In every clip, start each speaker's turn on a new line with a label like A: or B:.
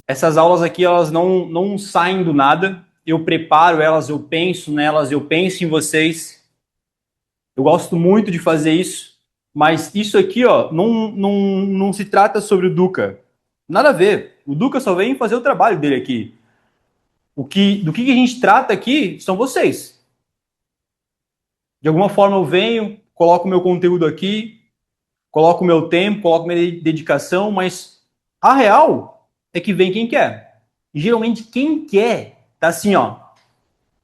A: Essas aulas aqui, elas não saem do nada. Eu preparo elas, eu penso nelas, eu penso em vocês. Eu gosto muito de fazer isso. Mas isso aqui, ó, não se trata sobre o Duca. Nada a ver. O Duca só vem fazer o trabalho dele aqui. Do que a gente trata aqui são vocês. De alguma forma eu venho, coloco o meu conteúdo aqui, coloco o meu tempo, coloco minha dedicação, mas a real é que vem quem quer. E geralmente quem quer tá assim, ó,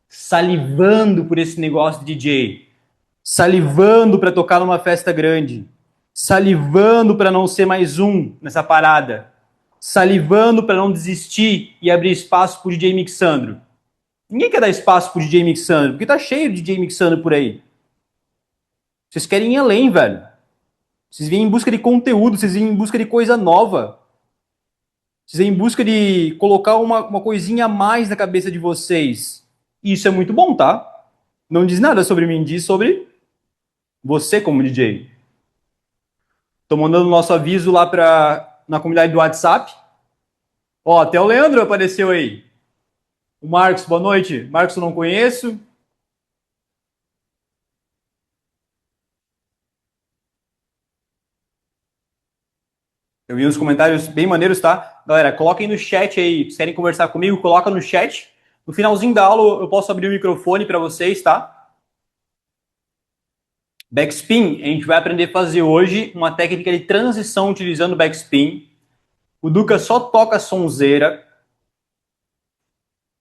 A: salivando por esse negócio de DJ, salivando para tocar numa festa grande, salivando para não ser mais um nessa parada, salivando para não desistir e abrir espaço pro DJ Mixandro. Ninguém quer dar espaço pro DJ Mixandro, porque tá cheio de DJ Mixandro por aí. Vocês querem ir além, velho. Vocês vêm em busca de conteúdo, vocês vêm em busca de coisa nova. Vocês vêm em busca de colocar uma coisinha a mais na cabeça de vocês. E isso é muito bom, tá? Não diz nada sobre mim, diz sobre você como DJ. Tô mandando nosso aviso lá na comunidade do WhatsApp. Ó, até o Leandro apareceu aí. O Marcos, boa noite. Marcos eu não conheço. Eu vi uns comentários bem maneiros, tá? Galera, coloquem no chat aí. Se querem conversar comigo, coloca no chat. No finalzinho da aula eu posso abrir o microfone para vocês, tá? Backspin, a gente vai aprender a fazer hoje uma técnica de transição utilizando backspin. O Duca só toca sonzeira.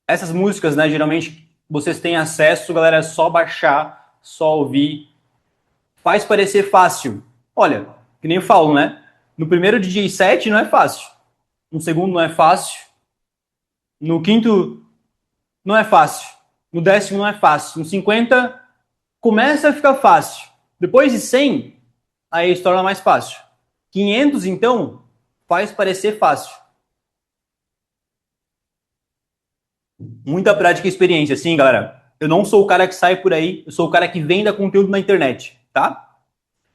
A: Essas músicas, né, geralmente vocês têm acesso, galera, é só baixar, só ouvir. Faz parecer fácil. Olha, que nem eu falo, né? No primeiro DJ set não é fácil. No segundo não é fácil. No quinto não é fácil. No décimo não é fácil. No 50 começa a ficar fácil. Depois de 100, aí se torna mais fácil. 500, então, faz parecer fácil. Muita prática e experiência, sim, galera. Eu não sou o cara que sai por aí, eu sou o cara que vende conteúdo na internet, tá?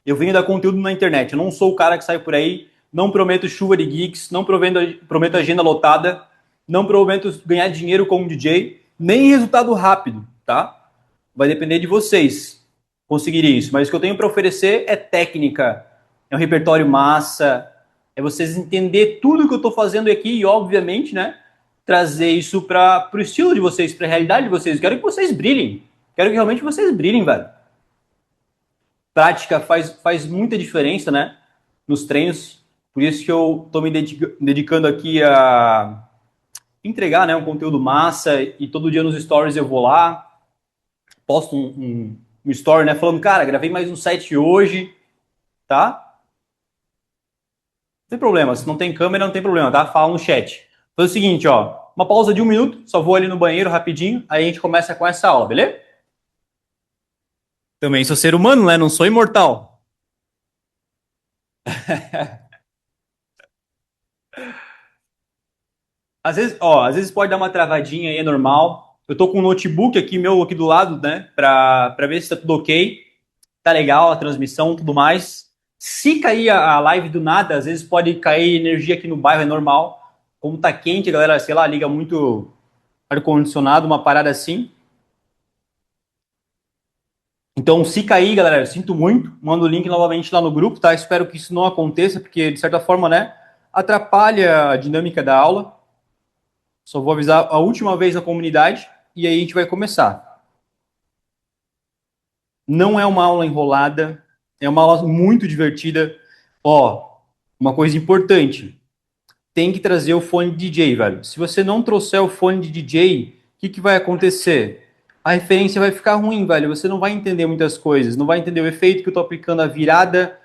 A: Eu venho dar conteúdo na internet, eu não sou o cara que sai por aí, não prometo chuva de geeks, não prometo agenda lotada, não prometo ganhar dinheiro como DJ, nem resultado rápido, tá? Vai depender de vocês conseguirem isso. Mas o que eu tenho para oferecer é técnica, é um repertório massa, é vocês entender tudo que eu estou fazendo aqui e, obviamente, né, trazer isso para o estilo de vocês, para a realidade de vocês. Eu quero que vocês brilhem. Quero que realmente vocês brilhem, velho. Prática faz muita diferença, né, nos treinos. Por isso que eu estou me dedicando aqui a entregar, né, um conteúdo massa e todo dia nos stories eu vou lá, posto um story, né, falando, cara, gravei mais um set hoje, tá? Não tem problema, se não tem câmera, não tem problema, tá? Fala no chat. Faz o seguinte, ó, uma pausa de 1 minuto, só vou ali no banheiro rapidinho, aí a gente começa com essa aula, beleza? Também sou ser humano, né? Não sou imortal. Às vezes pode dar uma travadinha aí, é normal. Eu tô com um notebook aqui meu aqui do lado, né, pra ver se tá tudo ok. Tá legal a transmissão, tudo mais. Se cair a live do nada, às vezes pode cair energia aqui no bairro, é normal. Como tá quente, a galera, sei lá, liga muito ar-condicionado, uma parada assim. Então, se cair, galera, eu sinto muito. Mando o link novamente lá no grupo, tá? Espero que isso não aconteça, porque, de certa forma, né, atrapalha a dinâmica da aula. Só vou avisar a última vez na comunidade e aí a gente vai começar. Não é uma aula enrolada, é uma aula muito divertida. Ó, uma coisa importante, tem que trazer o fone de DJ, velho. Se você não trouxer o fone de DJ, o que vai acontecer? A referência vai ficar ruim, velho. Você não vai entender muitas coisas, não vai entender o efeito que eu tô aplicando, a virada,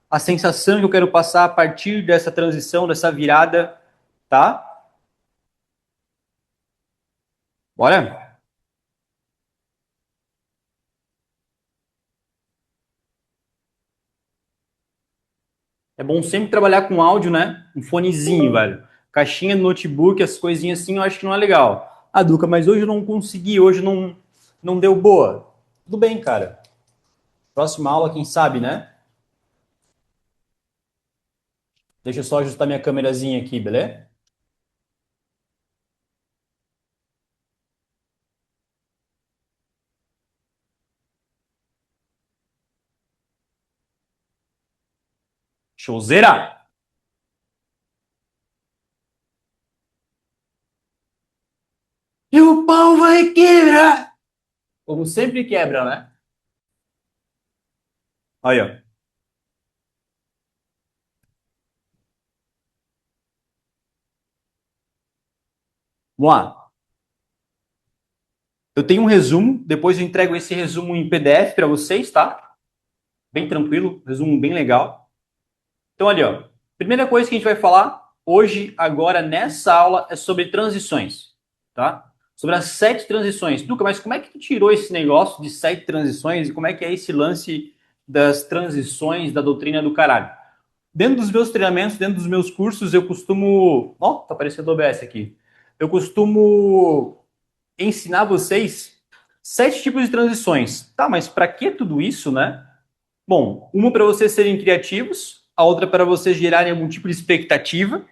A: a sensação que eu quero passar a partir dessa transição, dessa virada, tá? Bora? É bom sempre trabalhar com áudio, né? Um fonezinho, velho. Caixinha no notebook, as coisinhas assim, eu acho que não é legal. Ah, Duca, mas hoje eu não consegui, hoje não deu boa. Tudo bem, cara. Próxima aula, quem sabe, né? Deixa eu só ajustar minha câmerazinha aqui, beleza? Showzera! E o pau vai quebrar! Como sempre quebra, né? Aí, ó. Vamos lá. Eu tenho um resumo, depois eu entrego esse resumo em PDF para vocês, tá? Bem tranquilo, resumo bem legal. Então, ali, ó. Primeira coisa que a gente vai falar hoje, agora, nessa aula, é sobre transições, tá? Sobre as 7 transições. Duca, mas como é que tu tirou esse negócio de 7 transições e como é que é esse lance das transições da doutrina do caralho? Dentro dos meus treinamentos, dentro dos meus cursos, eu costumo... Ó, tá aparecendo o OBS aqui. Eu costumo ensinar vocês 7 tipos de transições. Tá, mas para que tudo isso, né? Bom, uma para vocês serem criativos, a outra para vocês gerarem algum tipo de expectativa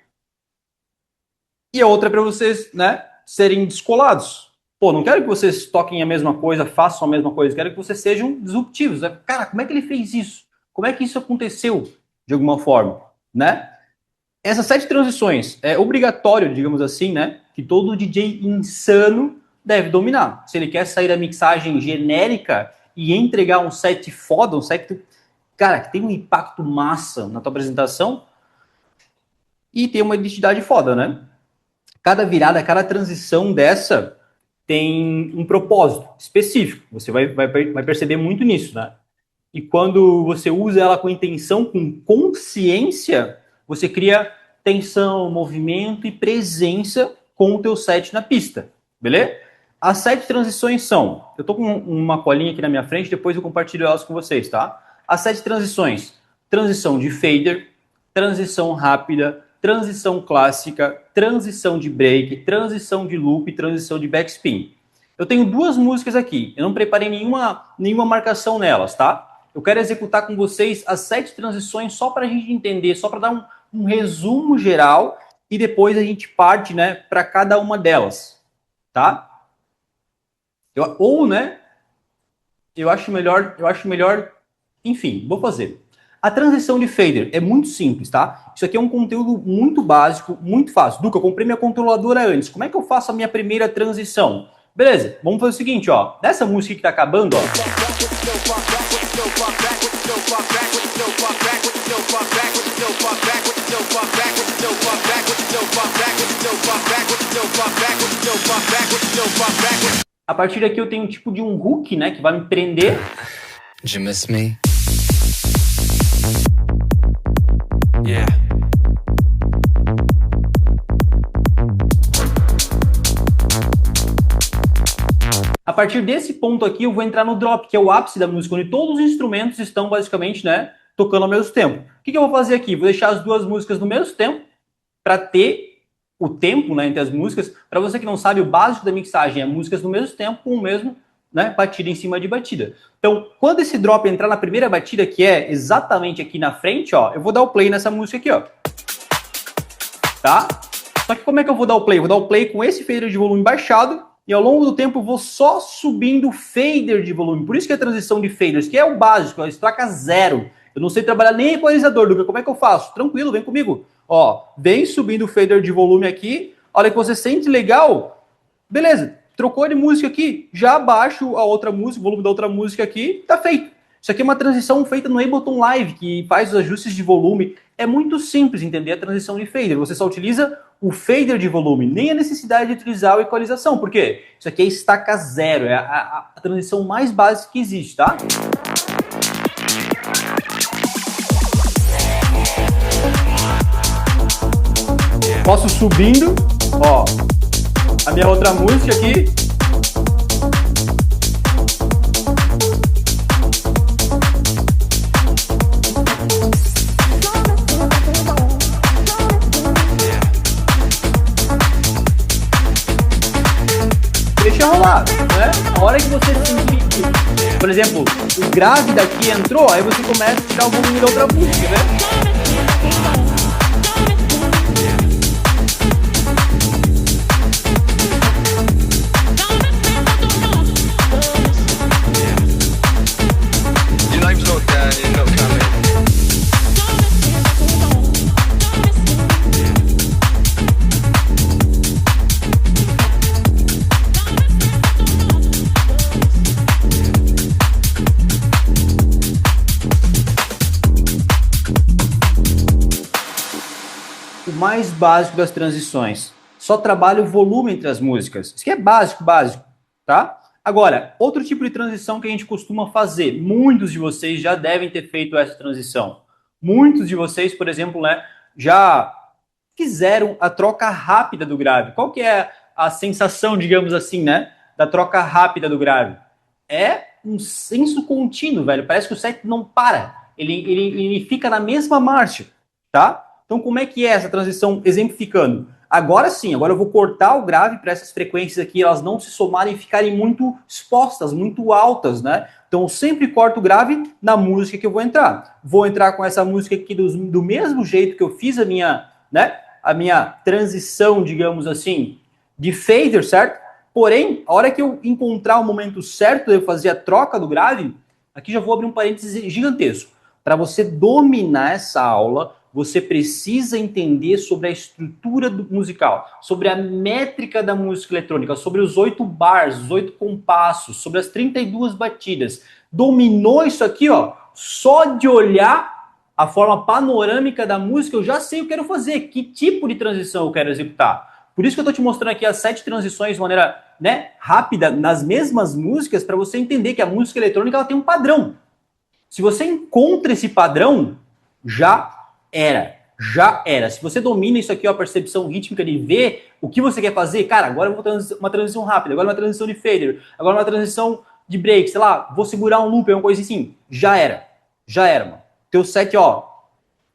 A: e a outra para vocês, né, serem descolados. Pô, não quero que vocês toquem a mesma coisa, façam a mesma coisa, quero que vocês sejam disruptivos. Cara, como é que ele fez isso? Como é que isso aconteceu de alguma forma, né? Essas 7 transições é obrigatório, digamos assim, né, que todo DJ insano deve dominar. Se ele quer sair da mixagem genérica e entregar um set foda, um set, cara, que tem um impacto massa na tua apresentação e tem uma identidade foda, né? Cada virada, cada transição dessa tem um propósito específico. Você vai perceber muito nisso, né? E quando você usa ela com intenção, com consciência, você cria tensão, movimento e presença com o teu set na pista, beleza? As 7 transições são, eu tô com uma colinha aqui na minha frente, depois eu compartilho elas com vocês, tá? As 7 transições, transição de fader, transição rápida, transição clássica, transição de break, transição de loop, transição de backspin. Eu tenho 2 músicas aqui, eu não preparei nenhuma marcação nelas, tá? Eu quero executar com vocês as 7 transições só para a gente entender, só para dar um resumo geral e depois a gente parte, né, para cada uma delas, tá? Né, eu acho melhor, enfim, vou fazer. A transição de fader é muito simples, tá? Isso aqui é um conteúdo muito básico, muito fácil. Duca, eu comprei minha controladora antes. Como é que eu faço a minha primeira transição? Beleza, vamos fazer o seguinte, ó. Dessa música que tá acabando, ó. A partir daqui eu tenho um tipo de um hook, né, que vai me prender. Did you miss me? Yeah. A partir desse ponto aqui eu vou entrar no drop, que é o ápice da música, onde todos os instrumentos estão basicamente, né, tocando ao mesmo tempo. O que eu vou fazer aqui? Vou deixar as 2 músicas no mesmo tempo para ter o tempo, né, entre as músicas. Para você que não sabe, o básico da mixagem é músicas no mesmo tempo com o mesmo, né, batida em cima de batida. Então, quando esse drop entrar na primeira batida, que é exatamente aqui na frente, ó, eu vou dar o play nessa música aqui, ó. Tá? Só que como é que eu vou dar o play? Eu vou dar o play com esse fader de volume baixado e ao longo do tempo eu vou só subindo o fader de volume. Por isso que é a transição de faders, que é o básico, a estaca 0. Eu não sei trabalhar nem equalizador, Duca. Como é que eu faço? Tranquilo, vem comigo. Ó, vem subindo o fader de volume aqui. Olha que você sente legal. Beleza, trocou de música aqui. Já abaixo a outra música, o volume da outra música aqui. Tá feito. Isso aqui é uma transição feita no Ableton Live, que faz os ajustes de volume. É muito simples entender a transição de fader. Você só utiliza o fader de volume, nem a necessidade de utilizar a equalização. Por quê? Isso aqui é estaca 0. É a transição mais básica que existe, tá? Posso subindo, ó, a minha outra música aqui. Deixa rolar, né? A hora que você sentir que, por exemplo, o grave daqui entrou, aí você começa a tirar o volume da outra música, né? mais básico das transições. Só trabalha o volume entre as músicas. Isso aqui é básico, tá? Agora, outro tipo de transição que a gente costuma fazer. Muitos de vocês já devem ter feito essa transição. Muitos de vocês, por exemplo, né, já fizeram a troca rápida do grave. Qual que é a sensação, digamos assim, né, da troca rápida do grave? É um senso contínuo, velho. Parece que o set não para. Ele fica na mesma marcha, tá? Então, como é que é essa transição exemplificando? Agora sim, agora eu vou cortar o grave para essas frequências aqui, elas não se somarem e ficarem muito expostas, muito altas, né? Então, eu sempre corto o grave na música que eu vou entrar. Vou entrar com essa música aqui do mesmo jeito que eu fiz a minha transição, digamos assim, de fader, certo? Porém, a hora que eu encontrar o momento certo de eu fazer a troca do grave, aqui já vou abrir um parênteses gigantesco. Para você dominar essa aula, você precisa entender sobre a estrutura musical, sobre a métrica da música eletrônica, sobre os 8 bars, os 8 compassos, sobre as 32 batidas. Dominou isso aqui, ó, só de olhar a forma panorâmica da música, eu já sei o que eu quero fazer, que tipo de transição eu quero executar. Por isso que eu estou te mostrando aqui as 7 transições de maneira, né, rápida, nas mesmas músicas, para você entender que a música eletrônica ela tem um padrão. Se você encontra esse padrão, já era. Se você domina isso aqui, ó, a percepção rítmica de ver o que você quer fazer, cara, agora eu vou uma transição rápida, agora uma transição de fader, agora uma transição de break, sei lá, vou segurar um loop, uma coisa assim, já era, mano. Teu set, ó,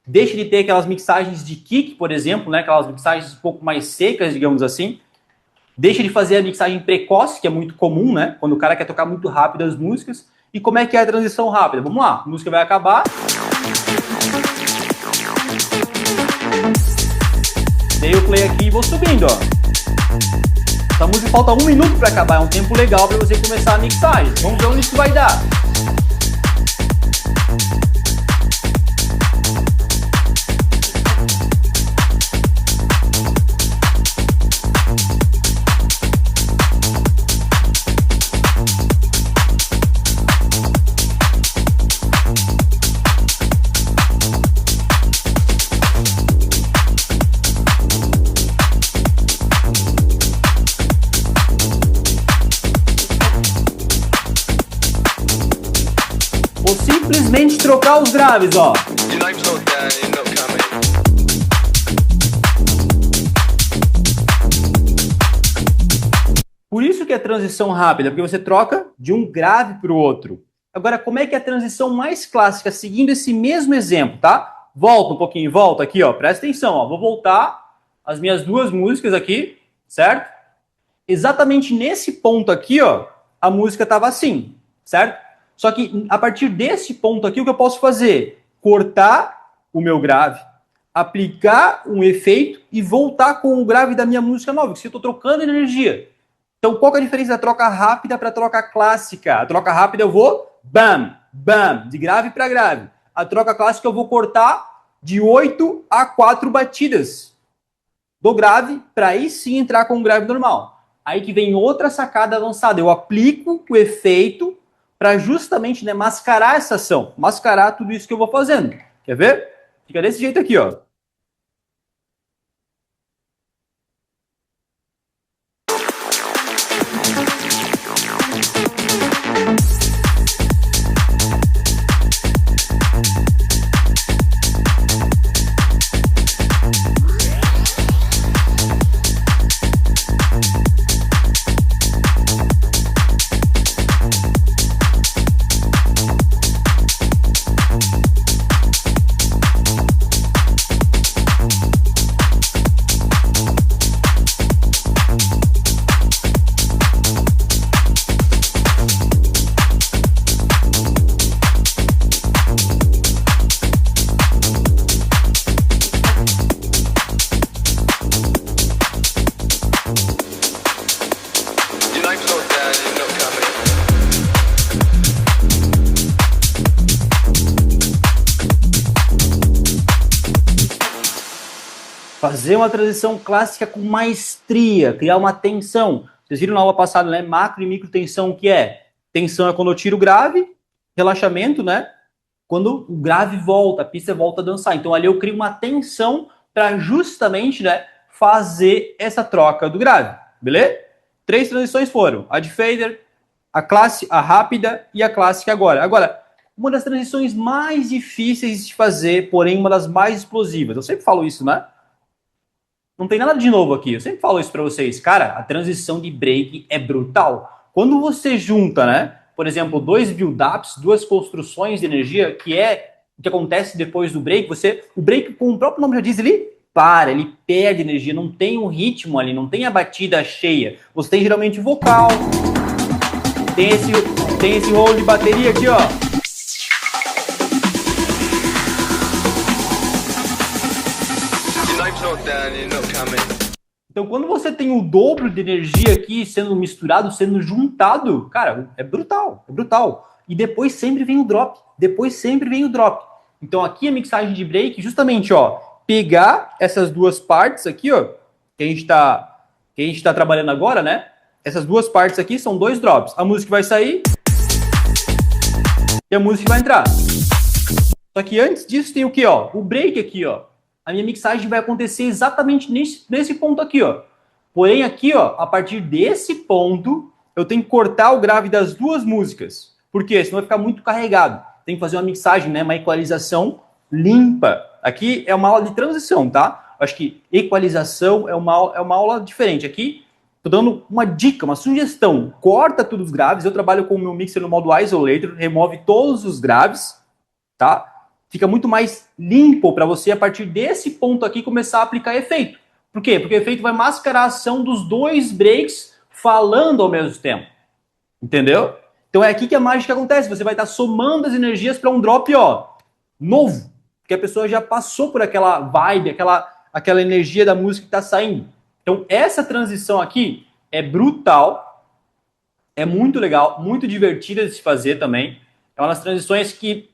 A: deixa de ter aquelas mixagens de kick, por exemplo, né, aquelas mixagens um pouco mais secas, digamos assim. Deixa de fazer a mixagem precoce, que é muito comum, né, quando o cara quer tocar muito rápido as músicas. E como é que é a transição rápida? Vamos lá, a música vai acabar. Dei o play aqui e vou subindo, ó. Essa música falta 1 minuto para acabar, é um tempo legal para você começar a mixagem. Vamos ver onde isso vai dar. Ou simplesmente trocar os graves, ó. Por isso que é transição rápida, porque você troca de um grave para o outro. Agora, como é que é a transição mais clássica, seguindo esse mesmo exemplo, tá? Volta um pouquinho, volta aqui, ó. Presta atenção, ó. Vou voltar as minhas 2 músicas aqui, certo? Exatamente nesse ponto aqui, ó, a música estava assim, certo? Só que a partir desse ponto aqui, o que eu posso fazer? Cortar o meu grave, aplicar um efeito e voltar com o grave da minha música nova, porque eu estou trocando energia. Então, qual que é a diferença da troca rápida para a troca clássica? A troca rápida eu vou bam, bam, de grave para grave. A troca clássica eu vou cortar de 8 a 4 batidas do grave para aí sim entrar com o grave normal. Aí que vem outra sacada avançada. Eu aplico o efeito para justamente, né, mascarar essa ação, mascarar tudo isso que eu vou fazendo. Quer ver? Fica desse jeito aqui, ó. Fazer uma transição clássica com maestria, criar uma tensão. Vocês viram na aula passada, né? Macro e micro tensão, o que é? Tensão é quando eu tiro o grave, relaxamento, né? Quando o grave volta, a pista volta a dançar. Então ali eu crio uma tensão para justamente, né, fazer essa troca do grave, beleza? 3 transições foram a de fader, a rápida e a clássica agora. Agora, uma das transições mais difíceis de fazer, porém uma das mais explosivas. Eu sempre falo isso, né? Não tem nada de novo aqui. Eu sempre falo isso para vocês. Cara, a transição de break é brutal. Quando você junta, né, por exemplo, 2 build-ups, 2 construções de energia, que é o que acontece depois do break, o break, como o próprio nome já diz, ele perde energia, não tem um ritmo ali, não tem a batida cheia. Você tem geralmente vocal, tem esse rolo de bateria aqui, ó. Então, quando você tem o dobro de energia aqui sendo misturado, sendo juntado, cara, é brutal, é brutal. E depois sempre vem o drop, Então, aqui a mixagem de break, justamente, ó, pegar essas duas partes aqui, ó, que a gente tá trabalhando agora, né? Essas duas partes aqui são 2 drops. A música vai sair e a música vai entrar. Só que antes disso tem o quê, ó? O break aqui, ó. A minha mixagem vai acontecer exatamente nesse ponto aqui, ó. Porém, aqui, ó, a partir desse ponto, eu tenho que cortar o grave das 2 músicas. Por quê? Senão vai ficar muito carregado. Tem que fazer uma mixagem, né? Uma equalização limpa. Aqui é uma aula de transição, tá? Acho que equalização é uma aula diferente. Aqui, tô dando uma dica, uma sugestão. Corta todos os graves. Eu trabalho com o meu mixer no modo Isolator, remove todos os graves, tá? Fica muito mais limpo para você, a partir desse ponto aqui, começar a aplicar efeito. Por quê? Porque o efeito vai mascarar a ação dos 2 breaks falando ao mesmo tempo. Entendeu? Então é aqui que a mágica acontece. Você vai estar somando as energias para um drop, ó, novo. Porque a pessoa já passou por aquela vibe, aquela energia da música que está saindo. Então essa transição aqui é brutal. É muito legal, muito divertida de se fazer também. É uma das transições que,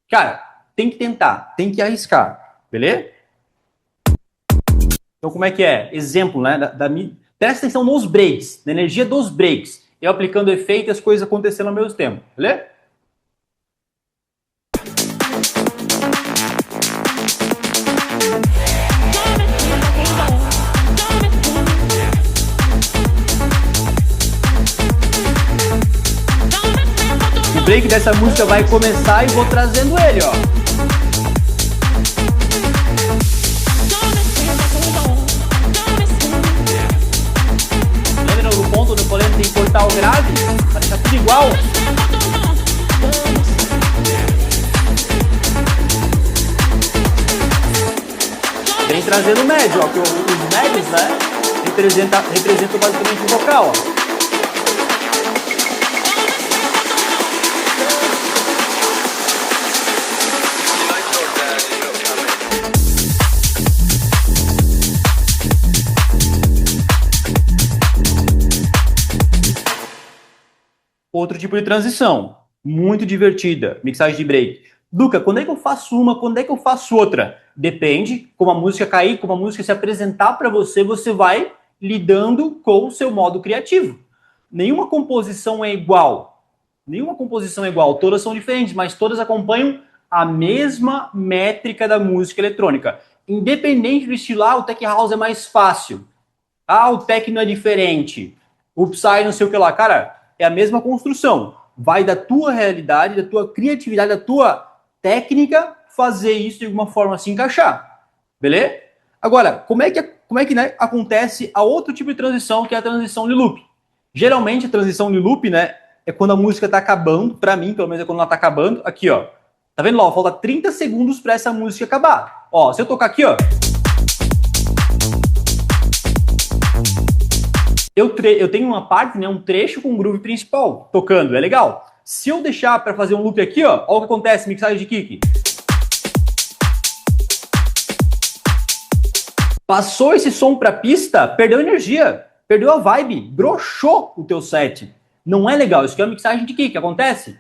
A: cara, tem que tentar, tem que arriscar, beleza? Então, como é que é? Exemplo, né? Presta atenção nos breaks, na energia dos breaks. Eu aplicando efeito e as coisas acontecendo ao mesmo tempo, beleza? O break dessa música vai começar e vou trazendo ele, ó. Ponto do polêmico tem que cortar o grave para deixar tudo igual. Vem trazendo o médio, ó, que os médios, né, representam basicamente o vocal, ó. Outro tipo de transição, muito divertida, mixagem de break. Luca, quando é que eu faço uma, quando é que eu faço outra? Depende, como a música cair, como a música se apresentar para você, você vai lidando com o seu modo criativo. Nenhuma composição é igual, todas são diferentes, mas todas acompanham a mesma métrica da música eletrônica. Independente do estilo, o tech house é mais fácil, o techno é diferente, o psy não sei o que lá, cara, é a mesma construção. Vai da tua realidade, da tua criatividade, da tua técnica, fazer isso de alguma forma se encaixar. Beleza? Agora, como é que né, acontece a outro tipo de transição, que é a transição de loop? Geralmente, a transição de loop, né, é quando a música tá acabando, pra mim, pelo menos, é quando ela tá acabando. Aqui, ó. Tá vendo lá? Falta 30 segundos pra essa música acabar. Ó, se eu tocar aqui, ó. Eu tenho uma parte, né, um trecho com o groove principal tocando, é legal. Se eu deixar para fazer um loop aqui, ó, olha o que acontece, mixagem de kick. Passou esse som para pista, perdeu energia, perdeu a vibe, broxou o teu set. Não é legal, isso aqui é uma mixagem de kick, acontece?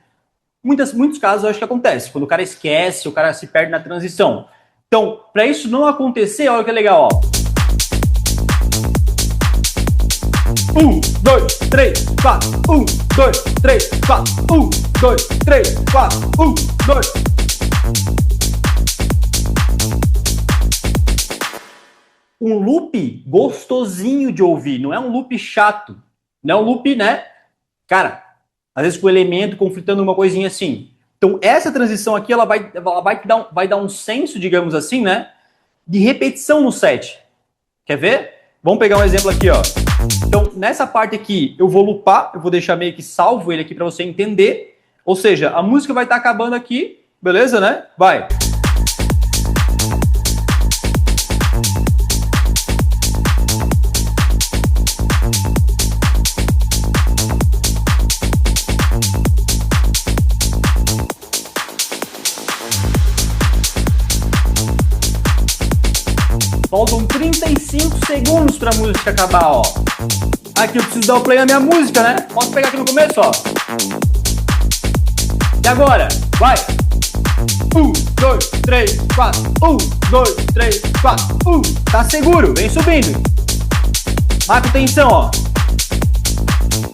A: Muitos casos eu acho que acontece, quando o cara esquece, o cara se perde na transição. Então, para isso não acontecer, olha que é legal, ó. 1, 2, 3, 4, 1, 2, 3, 4, 1, 2, 3, 4, 1, 2. loop gostosinho de ouvir, não é um loop chato. Não é um loop, né? Cara, às vezes com o elemento conflitando uma coisinha assim. Então, essa transição aqui, ela vai dar um senso, digamos assim, né? De repetição no set. Quer ver? Vamos pegar um exemplo aqui, ó. Então, nessa parte aqui, eu vou loopar, eu vou deixar meio que salvo ele aqui para você entender. Ou seja, a música vai estar acabando aqui, beleza, né? Vai. Faltam 35 segundos pra música acabar, ó. Aqui eu preciso dar o play na minha música, né? Posso pegar aqui no começo, ó. E agora? Vai! 1, 2, 3, 4. 1, 2, 3, 4. Tá seguro, vem subindo. Marca tensão, ó.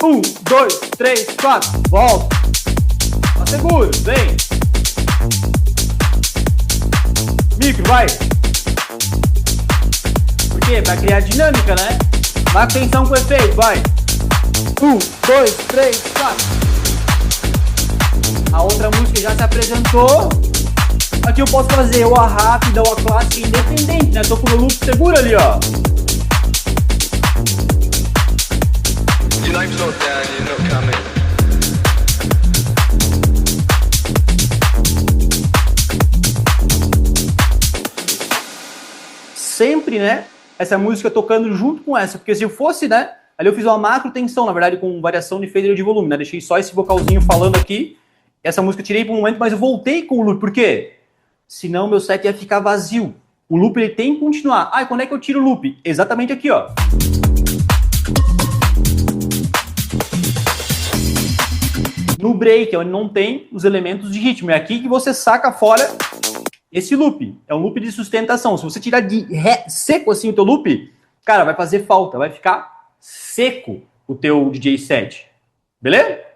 A: 1, 2, 3, 4. Volta. Tá seguro, vem. Micro, vai. Por quê? Pra criar dinâmica, né? Marca tensão com efeito, vai. 1, 2, 3, 4. A outra música já se apresentou. Aqui eu posso fazer ou a rápida ou a clássica independente, né? Tô com o meu loop seguro ali, ó. Sempre, né? Essa música tocando junto com essa, porque se eu fosse, né? Ali eu fiz uma macro tensão, na verdade, com variação de fader de volume, né? Deixei só esse vocalzinho falando aqui. Essa música eu tirei por um momento, mas eu voltei com o loop. Por quê? Senão meu set ia ficar vazio. O loop ele tem que continuar. Ah, e quando é que eu tiro o loop? Exatamente aqui, ó. No break, onde não tem os elementos de ritmo. É aqui que você saca fora esse loop. É um loop de sustentação. Se você tirar de seco assim o teu loop, cara, vai fazer falta. Vai ficar seco o teu DJ set. Beleza?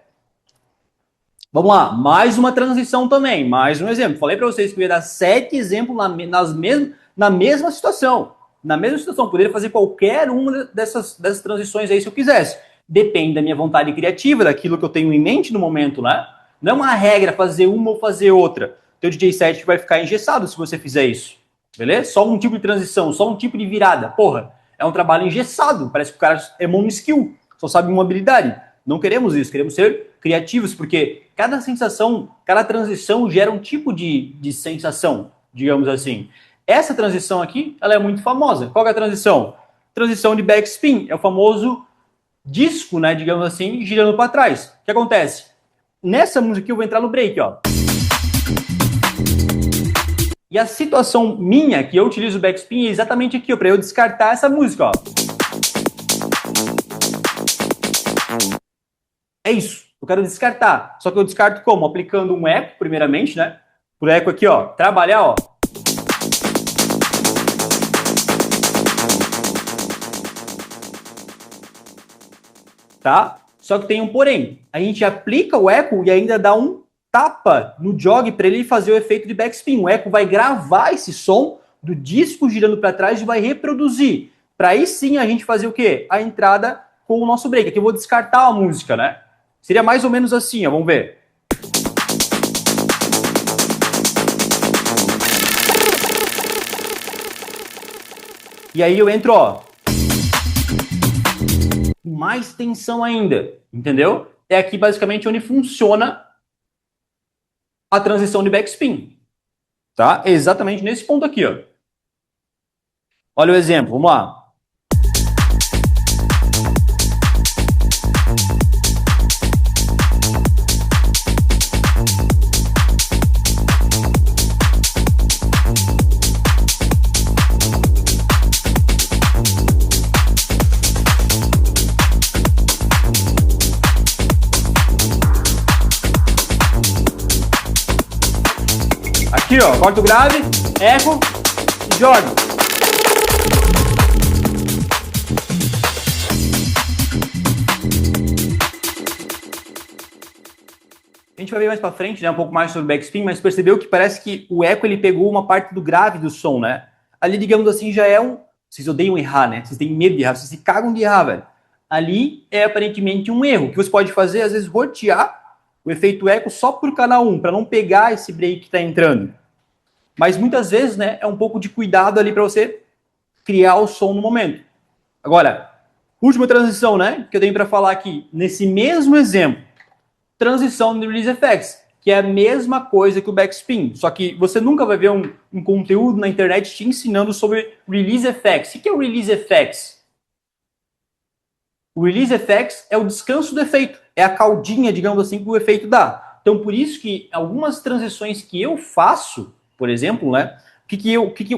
A: Vamos lá. Mais uma transição também. Mais um exemplo. Falei para vocês que eu ia dar 7 exemplos na mesma situação. Na mesma situação. Poderia fazer qualquer uma dessas transições aí se eu quisesse. Depende da minha vontade criativa, daquilo que eu tenho em mente no momento, né? Não é uma regra fazer uma ou fazer outra. Teu DJ set vai ficar engessado se você fizer isso. Beleza? Só um tipo de transição, só um tipo de virada. Porra, é um trabalho engessado. Parece que o cara é mono-skill, só sabe uma habilidade. Não queremos isso, queremos ser criativos, porque cada sensação, cada transição gera um tipo de sensação, digamos assim. Essa transição aqui, ela é muito famosa. Qual é a transição? Transição de backspin. É o famoso disco, né, digamos assim, girando para trás. O que acontece? Nessa música aqui eu vou entrar no break, ó. E a situação minha, que eu utilizo o backspin, é exatamente aqui, ó, para eu descartar essa música, ó. É isso, eu quero descartar. Só que eu descarto como? Aplicando um eco, primeiramente, né? Por eco aqui, ó, trabalhar, ó. Tá? Só que tem um porém. A gente aplica o eco e ainda dá um tapa no jog para ele fazer o efeito de backspin. O eco vai gravar esse som do disco girando para trás e vai reproduzir. Para aí sim a gente fazer o quê? A entrada com o nosso break. Aqui eu vou descartar a música, né? Seria mais ou menos assim, ó. Vamos ver. E aí eu entro, ó. Mais tensão ainda, entendeu? É aqui basicamente onde funciona a transição de backspin, tá? É exatamente nesse ponto aqui, ó. Olha o exemplo, vamos lá. Aqui, ó, corta o grave, eco e joga. A gente vai ver mais pra frente, né, um pouco mais sobre o backspin, mas percebeu que parece que o eco ele pegou uma parte do grave do som, né? Ali, digamos assim, já é Vocês odeiam errar, né? Vocês têm medo de errar, vocês se cagam de errar, velho. Ali é aparentemente um erro. O que você pode fazer, às vezes, rotear o efeito eco só por canal 1, para não pegar esse break que está entrando. Mas muitas vezes, né, é um pouco de cuidado ali para você criar o som no momento. Agora, última transição, né, que eu tenho para falar aqui, nesse mesmo exemplo, transição de Release Effects, que é a mesma coisa que o backspin, só que você nunca vai ver um conteúdo na internet te ensinando sobre Release Effects. O que é o Release Effects? O Release Effects é o descanso do efeito, é a caldinha, digamos assim, que o efeito dá. Então, por isso que algumas transições que eu faço, por exemplo, né,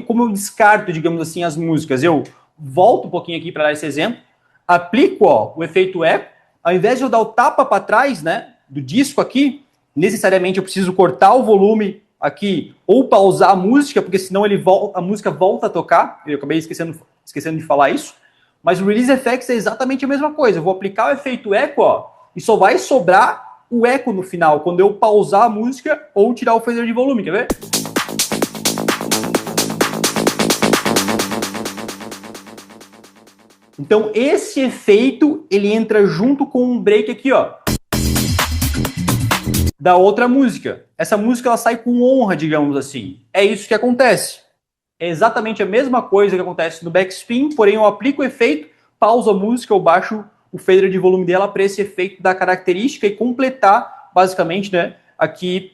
A: como eu descarto, digamos assim, as músicas, eu volto um pouquinho aqui para dar esse exemplo, aplico o efeito eco, ao invés de eu dar o tapa para trás, né, do disco aqui, necessariamente eu preciso cortar o volume aqui ou pausar a música, porque senão a música volta a tocar. Eu acabei esquecendo de falar isso. Mas o Release Effects é exatamente a mesma coisa. Eu vou aplicar o efeito eco, e só vai sobrar o eco no final, quando eu pausar a música ou tirar o fader de volume, quer ver? Então esse efeito, ele entra junto com um break aqui, da outra música. Essa música, ela sai com honra, digamos assim. É isso que acontece. É exatamente a mesma coisa que acontece no backspin, porém eu aplico o efeito, pauso a música, eu baixo o fader de volume dela para esse efeito da característica e completar, basicamente, né, aqui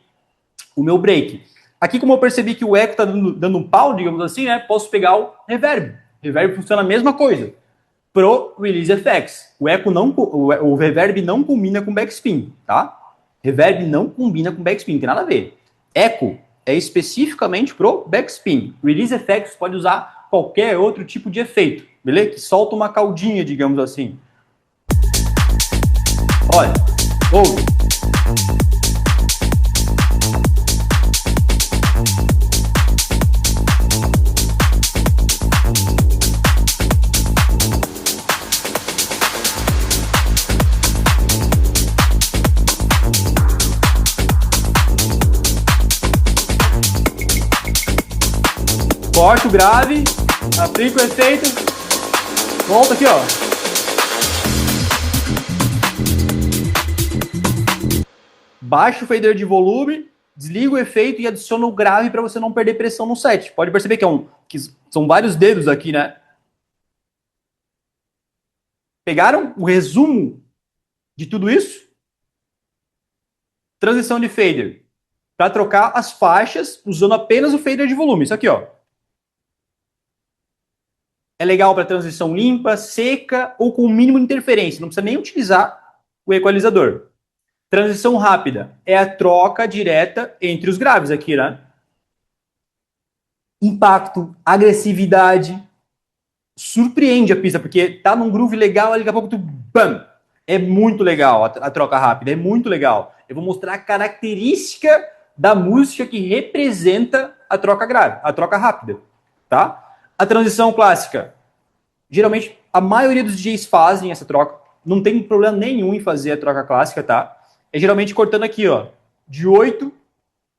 A: o meu break. Aqui, como eu percebi que o eco está dando um pau, digamos assim, né, posso pegar o reverb. Reverb funciona a mesma coisa. Pro Release Effects. O reverb não combina com backspin, tá? Reverb não combina com backspin, não tem nada a ver. Echo é especificamente pro backspin. Release Effects pode usar qualquer outro tipo de efeito, beleza? Que solta uma caldinha, digamos assim. Olha, ouve. Corto o grave, aplico o efeito, volta aqui, Baixo o fader de volume, desligo o efeito e adiciono o grave para você não perder pressão no set. Pode perceber que são vários dedos aqui, né? Pegaram o resumo de tudo isso? Transição de fader. Para trocar as faixas usando apenas o fader de volume. Isso aqui, É legal para transição limpa, seca ou com o mínimo de interferência. Não precisa nem utilizar o equalizador. Transição rápida é a troca direta entre os graves aqui, né? Impacto, agressividade. Surpreende a pista, porque tá num groove legal, daqui a pouco tu... Bam! É muito legal a troca rápida, é muito legal. Eu vou mostrar a característica da música que representa a troca grave, a troca rápida, tá? A transição clássica. Geralmente, a maioria dos DJs fazem essa troca. Não tem problema nenhum em fazer a troca clássica, tá? É geralmente cortando aqui, de 8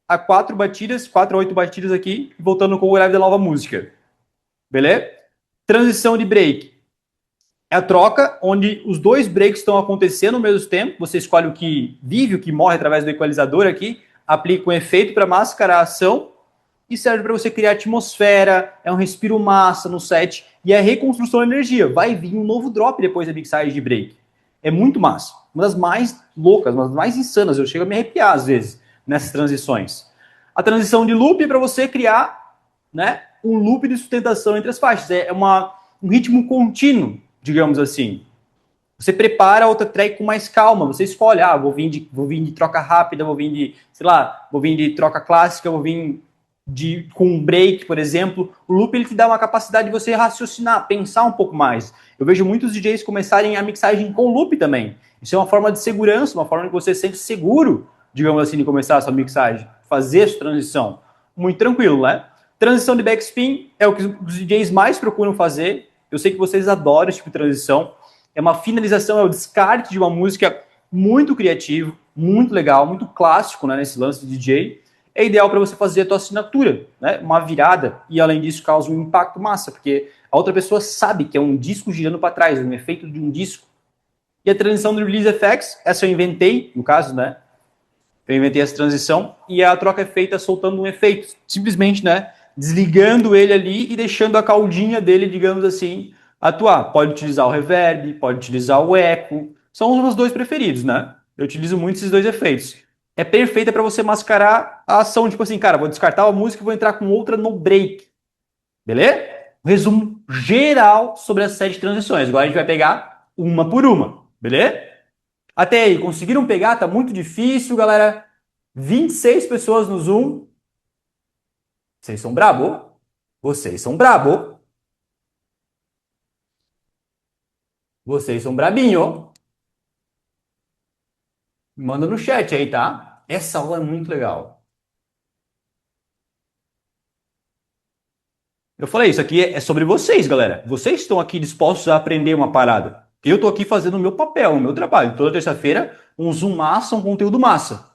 A: a 4 batidas, 4 a 8 batidas aqui, e voltando com o grave da nova música. Beleza? Transição de break. É a troca onde os dois breaks estão acontecendo ao mesmo tempo. Você escolhe o que vive, o que morre através do equalizador aqui, aplica um efeito para mascarar a ação e serve para você criar atmosfera, é um respiro massa no set e é reconstrução de energia. Vai vir um novo drop depois da mixagem de break. É muito massa. Uma das mais loucas, uma das mais insanas. Eu chego a me arrepiar às vezes nessas transições. A transição de loop é para você criar, né, um loop de sustentação entre as faixas. É um ritmo contínuo, digamos assim. Você prepara a outra track com mais calma. Você escolhe, vou vir de troca rápida, vou vir de troca clássica, vou vir com um break, por exemplo. O loop, ele te dá uma capacidade de você raciocinar, pensar um pouco mais. Eu vejo muitos DJs começarem a mixagem com loop também. Isso é uma forma de segurança, uma forma que você se sente seguro, digamos assim, de começar a sua mixagem, fazer essa transição. Muito tranquilo, né? Transição de backspin é o que os DJs mais procuram fazer. Eu sei que vocês adoram esse tipo de transição. É uma finalização, é o descarte de uma música muito criativo, muito legal, muito clássico, né, nesse lance de DJ. é ideal para você fazer a tua assinatura, né? Uma virada, e além disso causa um impacto massa, porque a outra pessoa sabe que é um disco girando para trás, um efeito de um disco. E a transição do Release Effects, essa eu inventei, no caso, né? Eu inventei essa transição e a troca é feita soltando um efeito, simplesmente, né? Desligando ele ali e deixando a caldinha dele, digamos assim, atuar. Pode utilizar o reverb, pode utilizar o eco, são os meus dois preferidos, né? Eu utilizo muito esses dois efeitos. É perfeita para você mascarar a ação, tipo assim, cara, vou descartar a música e vou entrar com outra no break, beleza? Um resumo geral sobre as 7 transições. Agora a gente vai pegar uma por uma, beleza? Até aí, conseguiram pegar? Tá muito difícil, galera. 26 pessoas no Zoom. Vocês são brabo? Vocês são brabo? Vocês são brabinho? Manda no chat aí, tá? Essa aula é muito legal. Eu falei, isso aqui é sobre vocês, galera. Vocês estão aqui dispostos a aprender uma parada. Eu tô aqui fazendo o meu papel, o meu trabalho. Toda terça-feira, um Zoom massa, um conteúdo massa.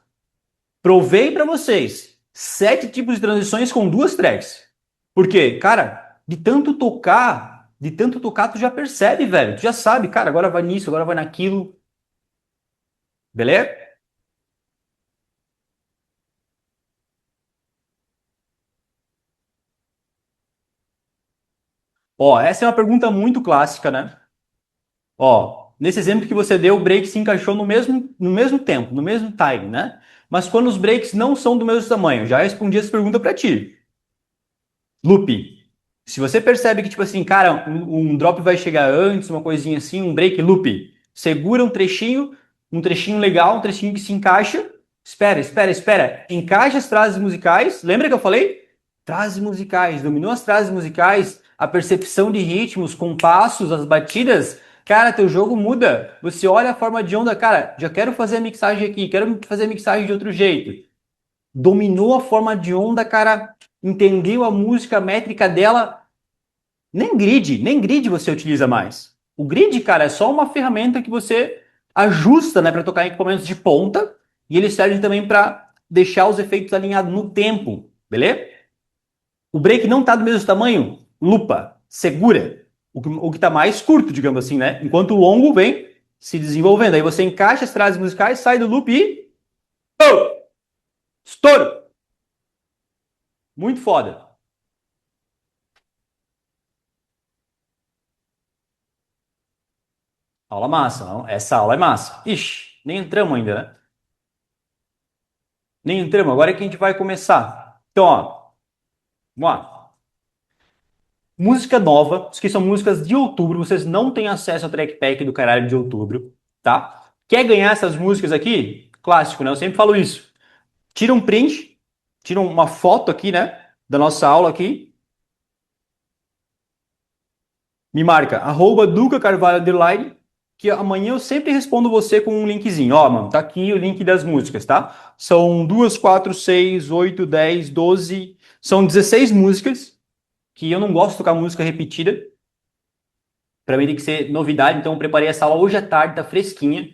A: Provei para vocês 7 tipos de transições com 2 tracks. Por quê? Cara, de tanto tocar, tu já percebe, velho. Tu já sabe, cara, agora vai nisso, agora vai naquilo. Beleza? Ó, essa é uma pergunta muito clássica, né? Ó, nesse exemplo que você deu, o break se encaixou no mesmo tempo, no mesmo time, né? Mas quando os breaks não são do mesmo tamanho, já respondi essa pergunta para ti. Loop. Se você percebe que, tipo assim, cara, um drop vai chegar antes, uma coisinha assim, um break loop, segura um trechinho legal, um trechinho que se encaixa. Espera, espera, espera. Encaixa as frases musicais. Lembra que eu falei? Frases musicais. Dominou as frases musicais, a percepção de ritmos, compassos, as batidas. Cara, teu jogo muda. Você olha a forma de onda, cara, já quero fazer a mixagem aqui, quero fazer a mixagem de outro jeito. Dominou a forma de onda, cara, entendeu a música, a métrica dela, nem grid você utiliza mais. O grid, cara, é só uma ferramenta que você ajusta, né, para tocar em equipamentos de ponta, e ele serve também para deixar os efeitos alinhados no tempo, beleza? O break não tá do mesmo tamanho, lupa, segura. O que tá mais curto, digamos assim, né? Enquanto o longo vem se desenvolvendo. Aí você encaixa as frases musicais, sai do loop e oh, estouro. Muito foda. Aula massa, não? Essa aula é massa. Ixi, nem entramos ainda, né? Nem entramos, agora é que a gente vai começar. Então, ó, vamos lá. Música nova, isso aqui são músicas de outubro, vocês não têm acesso ao track pack do caralho de outubro, tá? Quer ganhar essas músicas aqui? Clássico, né? Eu sempre falo isso. Tira um print, tira uma foto aqui, né? Da nossa aula aqui. Me marca, @Duca Carvalho Underline, que amanhã eu sempre respondo você com um linkzinho. Ó, mano, tá aqui o link das músicas, tá? São 2, 4, 6, 8, 10, 12. São 16 músicas, que eu não gosto de tocar música repetida. Pra mim tem que ser novidade, então eu preparei essa aula hoje à tarde, tá fresquinha.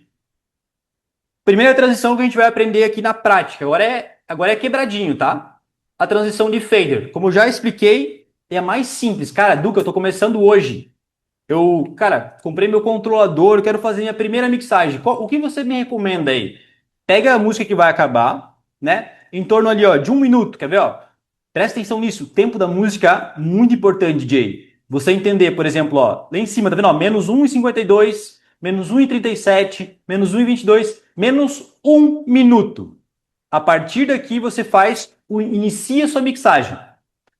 A: Primeira transição que a gente vai aprender aqui na prática. Agora é quebradinho, tá? A transição de fader. Como eu já expliquei, é a mais simples. Cara, Duca, eu tô começando hoje. Cara, comprei meu controlador, quero fazer minha primeira mixagem. O que você me recomenda aí? Pega a música que vai acabar, né? Em torno ali, ó, de 1 minuto, quer ver, ó? Presta atenção nisso. O tempo da música, muito importante, DJ. Você entender, por exemplo, ó, lá em cima, tá vendo, ó? Menos 1,52, menos 1,37, menos 1,22, menos 1 minuto. A partir daqui você inicia a sua mixagem.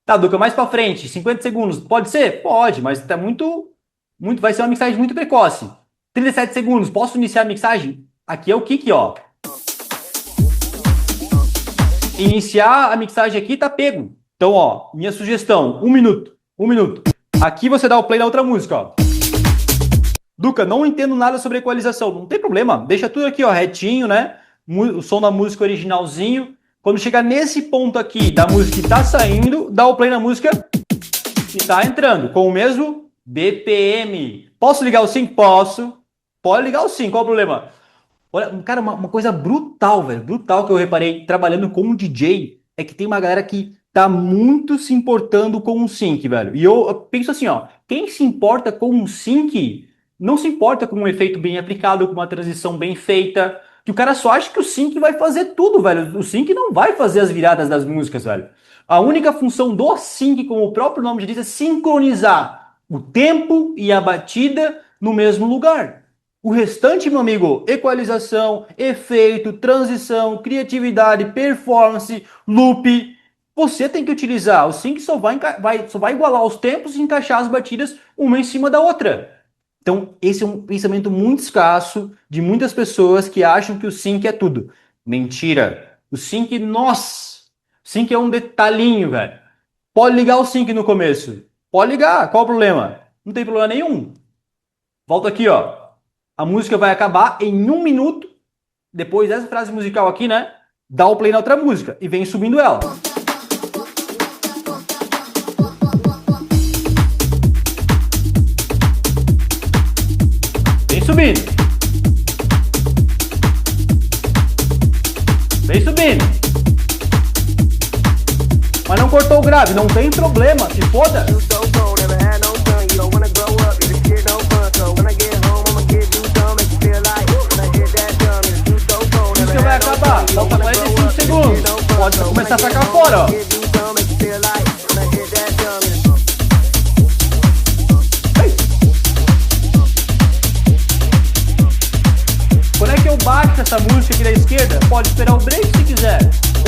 A: Tá, Duca, mais pra frente, 50 segundos. Pode ser? Pode, mas tá vai ser uma mixagem muito precoce. 37 segundos, posso iniciar a mixagem? Aqui é o kick, ó. Iniciar a mixagem aqui tá pego. Então, ó, minha sugestão, 1 minuto. 1 minuto. Aqui você dá o play na outra música, ó. Duca, não entendo nada sobre equalização. Não tem problema, deixa tudo aqui, ó, retinho, né? O som da música originalzinho. Quando chegar nesse ponto aqui da música que tá saindo, dá o play na música que tá entrando, com o mesmo BPM. Posso ligar o sync? Posso. Pode ligar o sync, qual o problema? Olha, cara, uma coisa brutal, velho. Brutal que eu reparei trabalhando como DJ. é que tem uma galera que tá muito se importando com um sync, velho. E eu penso assim, ó, quem se importa com um sync não se importa com um efeito bem aplicado, com uma transição bem feita, que o cara só acha que o sync vai fazer tudo, velho. O sync não vai fazer as viradas das músicas, velho. A única função do sync, como o próprio nome já diz, é sincronizar o tempo e a batida no mesmo lugar. O restante, meu amigo, equalização, efeito, transição, criatividade, performance, loop, você tem que utilizar. O sync só vai igualar os tempos e encaixar as batidas uma em cima da outra. Então, esse é um pensamento muito escasso de muitas pessoas que acham que o sync é tudo. Mentira. O sync, nossa, o sync é um detalhinho, velho. Pode ligar o sync no começo. Pode ligar, qual o problema? Não tem problema nenhum. Volta aqui, ó. A música vai acabar em 1 minuto. Depois dessa frase musical aqui, né? Dá o play na outra música e vem subindo ela. Vem subindo. Vem subindo. Mas não cortou o grave, não tem problema, se foda. Vai acabar, falta 45 segundos. Pode começar a sacar fora, ó. Quando é que eu baixo essa música aqui da esquerda? Pode esperar o break se quiser.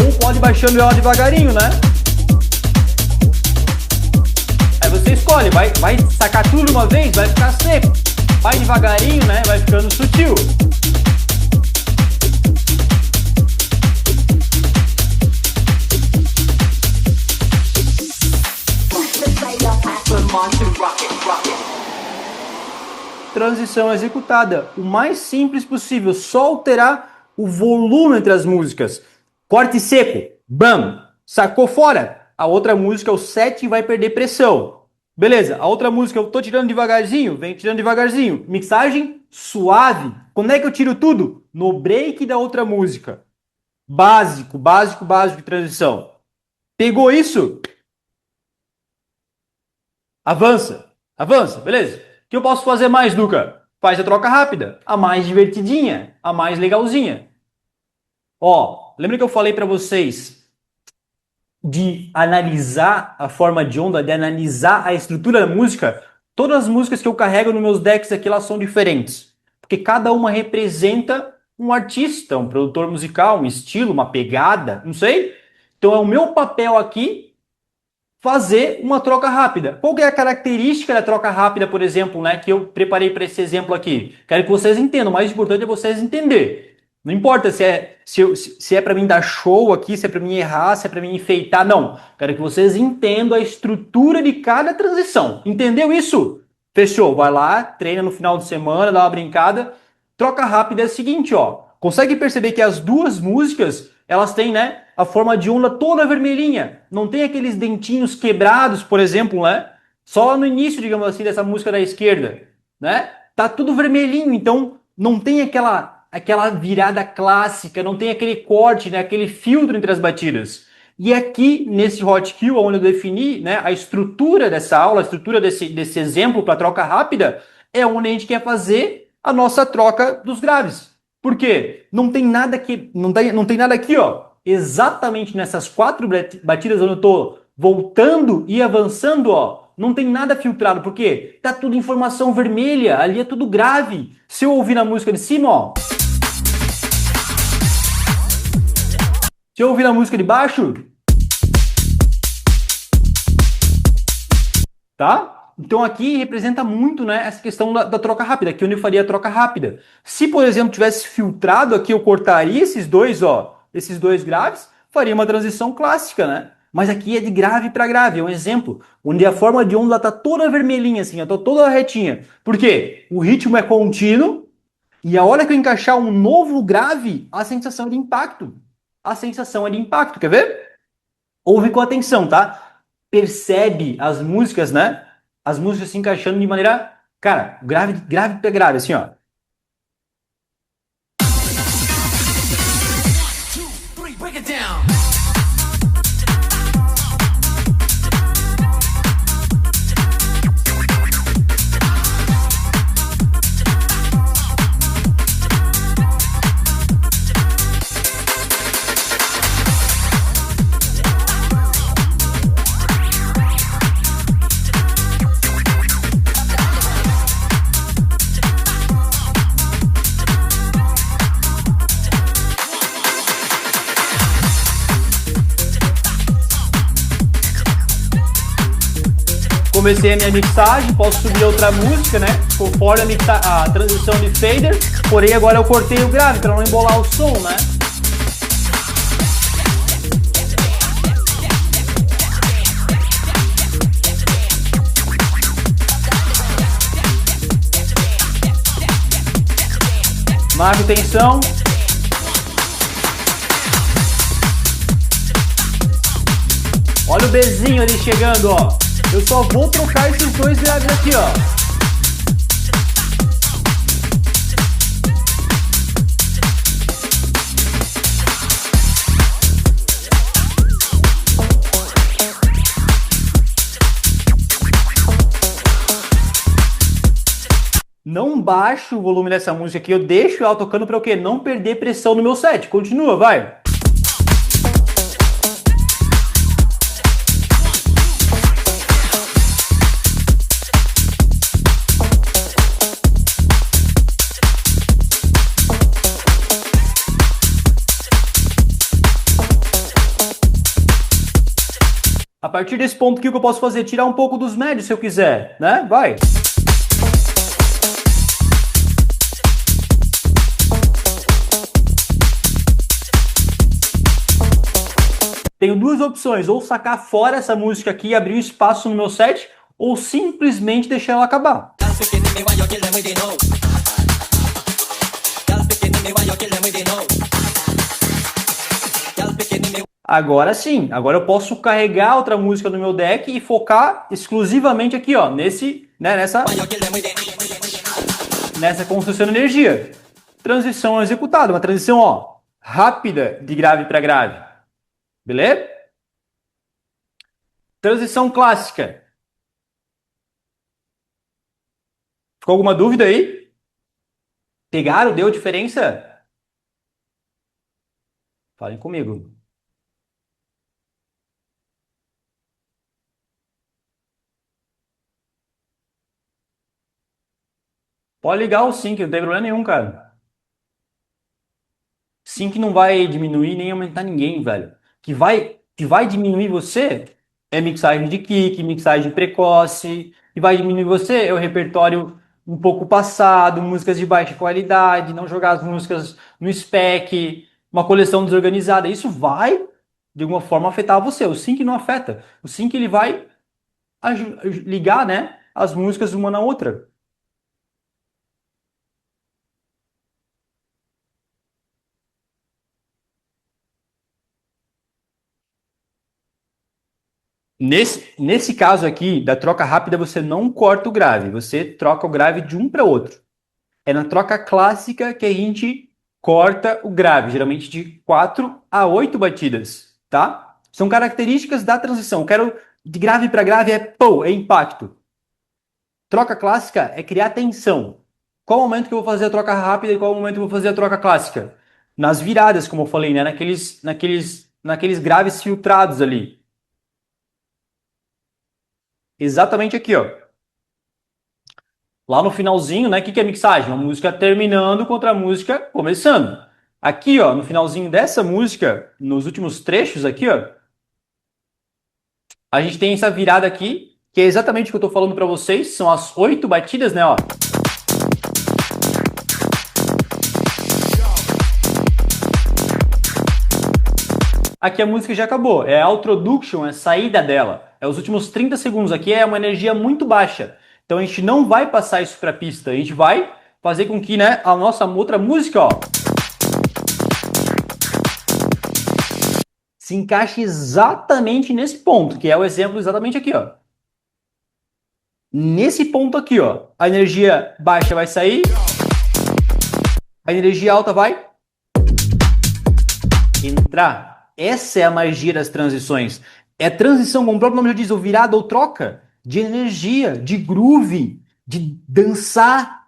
A: Ou pode baixando ela devagarinho, né? Aí você escolhe, vai sacar tudo de uma vez, vai ficar seco. Vai devagarinho, né? Vai ficando sutil. Transição executada, o mais simples possível, só alterar o volume entre as músicas. Corte seco, bam, sacou fora. A outra música, o set, vai perder pressão. Beleza, a outra música eu tô tirando devagarzinho, vem tirando devagarzinho. Mixagem suave. Quando é que eu tiro tudo? No break da outra música. Básico de transição. Pegou isso? Avança, beleza? O que eu posso fazer mais, Duca? Faz a troca rápida, a mais divertidinha, a mais legalzinha. Ó, lembra que eu falei para vocês de analisar a forma de onda, de analisar a estrutura da música? Todas as músicas que eu carrego nos meus decks aqui, elas são diferentes. Porque cada uma representa um artista, um produtor musical, um estilo, uma pegada, não sei. Então é o meu papel aqui fazer uma troca rápida. Qual que é a característica da troca rápida, por exemplo, né, que eu preparei para esse exemplo aqui? Quero que vocês entendam, o mais importante é vocês entenderem. Não importa se é para mim dar show aqui, se é para mim errar, se é para mim enfeitar, não. Quero que vocês entendam a estrutura de cada transição. Entendeu isso? Fechou, vai lá, treina no final de semana, dá uma brincada. Troca rápida é o seguinte, ó. Consegue perceber que as duas músicas, elas têm, né, a forma de onda toda vermelhinha. Não tem aqueles dentinhos quebrados, por exemplo, né? Só no início, digamos assim, dessa música da esquerda, né? Tá tudo vermelhinho, então não tem aquela virada clássica, não tem aquele corte, né, aquele filtro entre as batidas. E aqui, nesse hot kill, onde eu defini, né, a estrutura dessa aula, a estrutura desse exemplo para troca rápida, é onde a gente quer fazer a nossa troca dos graves. Por quê? Não tem nada aqui, ó, exatamente nessas 4 batidas onde eu estou voltando e avançando, ó, não tem nada filtrado. Por quê? Tá tudo informação vermelha, ali é tudo grave. Se eu ouvir na música de cima, ó, se eu ouvir na música de baixo, tá? Então aqui representa muito, né, essa questão da troca rápida, aqui onde eu faria a troca rápida. Se, por exemplo, tivesse filtrado aqui, eu cortaria esses dois graves, faria uma transição clássica, né? Mas aqui é de grave para grave, é um exemplo, onde a forma de onda está toda vermelhinha, assim, está toda retinha. Por quê? O ritmo é contínuo, e a hora que eu encaixar um novo grave, a sensação é de impacto. A sensação é de impacto, quer ver? Ouve com atenção, tá? Percebe as músicas, né? As músicas se encaixando de maneira, cara, grave pra grave, assim, ó. comecei a minha mixagem, posso subir outra música, né? Conforme a transição de fader, porém agora eu cortei o grave para não embolar o som, né? Marco tensão. Olha o Bzinho ali chegando, ó. Eu só vou trocar esses dois graves aqui, ó. Não baixo o volume dessa música aqui, eu deixo ela tocando para o quê? Não perder pressão no meu set. Continua, vai. A partir desse ponto aqui, o que eu posso fazer? Tirar um pouco dos médios se eu quiser, né? Vai. Tenho duas opções, ou sacar fora essa música aqui e abrir um espaço no meu set, ou simplesmente deixar ela acabar. Agora sim, agora eu posso carregar outra música no meu deck e focar exclusivamente aqui, ó, nessa construção de energia. Transição executada, uma transição, ó, rápida de grave para grave. Beleza? Transição clássica. Ficou alguma dúvida aí? Pegaram? Deu diferença? Falem comigo. Pode ligar o sync, não tem problema nenhum, cara. Sync não vai diminuir nem aumentar ninguém, velho. Que vai diminuir você é mixagem de kick, mixagem precoce. Que vai diminuir você é o repertório um pouco passado, músicas de baixa qualidade, não jogar as músicas no spec, uma coleção desorganizada. Isso vai, de alguma forma, afetar você. O sync não afeta. O sync ele vai ligar, né, as músicas uma na outra. Nesse caso aqui, da troca rápida, você não corta o grave, você troca o grave de um para outro. É na troca clássica que a gente corta o grave, geralmente de 4 a 8 batidas, tá? São características da transição. Quero de grave para grave é impacto. Troca clássica é criar tensão. Qual o momento que eu vou fazer a troca rápida e qual o momento que eu vou fazer a troca clássica? Nas viradas, como eu falei, né? Naqueles graves filtrados ali. Exatamente aqui, ó. Lá no finalzinho, né? O que é mixagem? Uma música terminando contra a música começando. Aqui, ó, no finalzinho dessa música, nos últimos trechos aqui, ó, a gente tem essa virada aqui, que é exatamente o que eu tô falando para vocês. São as 8 batidas, né, ó. Aqui a música já acabou. É a introduction, é a saída dela. É os últimos 30 segundos. Aqui é uma energia muito baixa. Então a gente não vai passar isso para a pista. A gente vai fazer com que, né, a nossa outra música, ó, se encaixe exatamente nesse ponto, que é o exemplo exatamente aqui, ó. Nesse ponto aqui, ó, a energia baixa vai sair, a energia alta vai entrar. Essa é a magia das transições. É transição, como o próprio nome já diz, ou virada ou troca de energia, de groove, de dançar.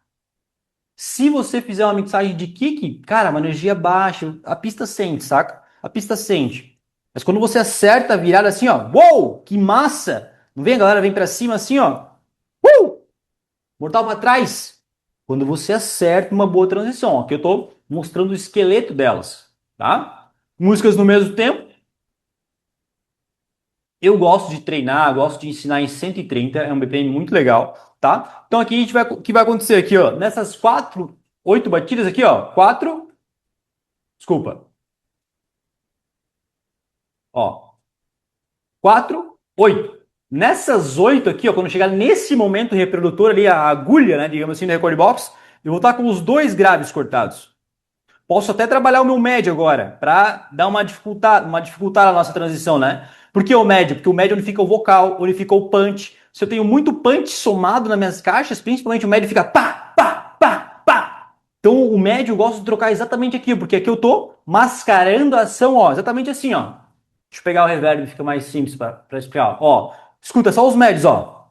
A: Se você fizer uma mixagem de kick, cara, uma energia baixa, a pista sente, saca? A pista sente. Mas quando você acerta a virada assim, ó, uou, que massa! Não vem, a galera vem pra cima assim, ó, mortal pra trás. Quando você acerta uma boa transição, aqui eu tô mostrando o esqueleto delas, tá? Músicas no mesmo tempo. Eu gosto de treinar, gosto de ensinar em 130, é um BPM muito legal, tá? Então aqui a gente vai, o que vai acontecer aqui, ó, nessas 8 batidas aqui, ó, 4, desculpa, ó, 4, 8. Nessas 8 aqui, ó, quando chegar nesse momento reprodutor ali, a agulha, né, digamos assim, do record box, eu vou estar com os dois graves cortados. Posso até trabalhar o meu médio agora, para dar uma dificultada na nossa transição, né? Por que o médio? Porque o médio onde fica o vocal, onde fica o punch. Se eu tenho muito punch somado nas minhas caixas, principalmente o médio fica pá, pá, pá, pá. Então o médio eu gosto de trocar exatamente aqui, porque aqui eu tô mascarando a ação, ó, exatamente assim, ó. Deixa eu pegar o reverb, fica mais simples para explicar. Ó, escuta só os médios, ó.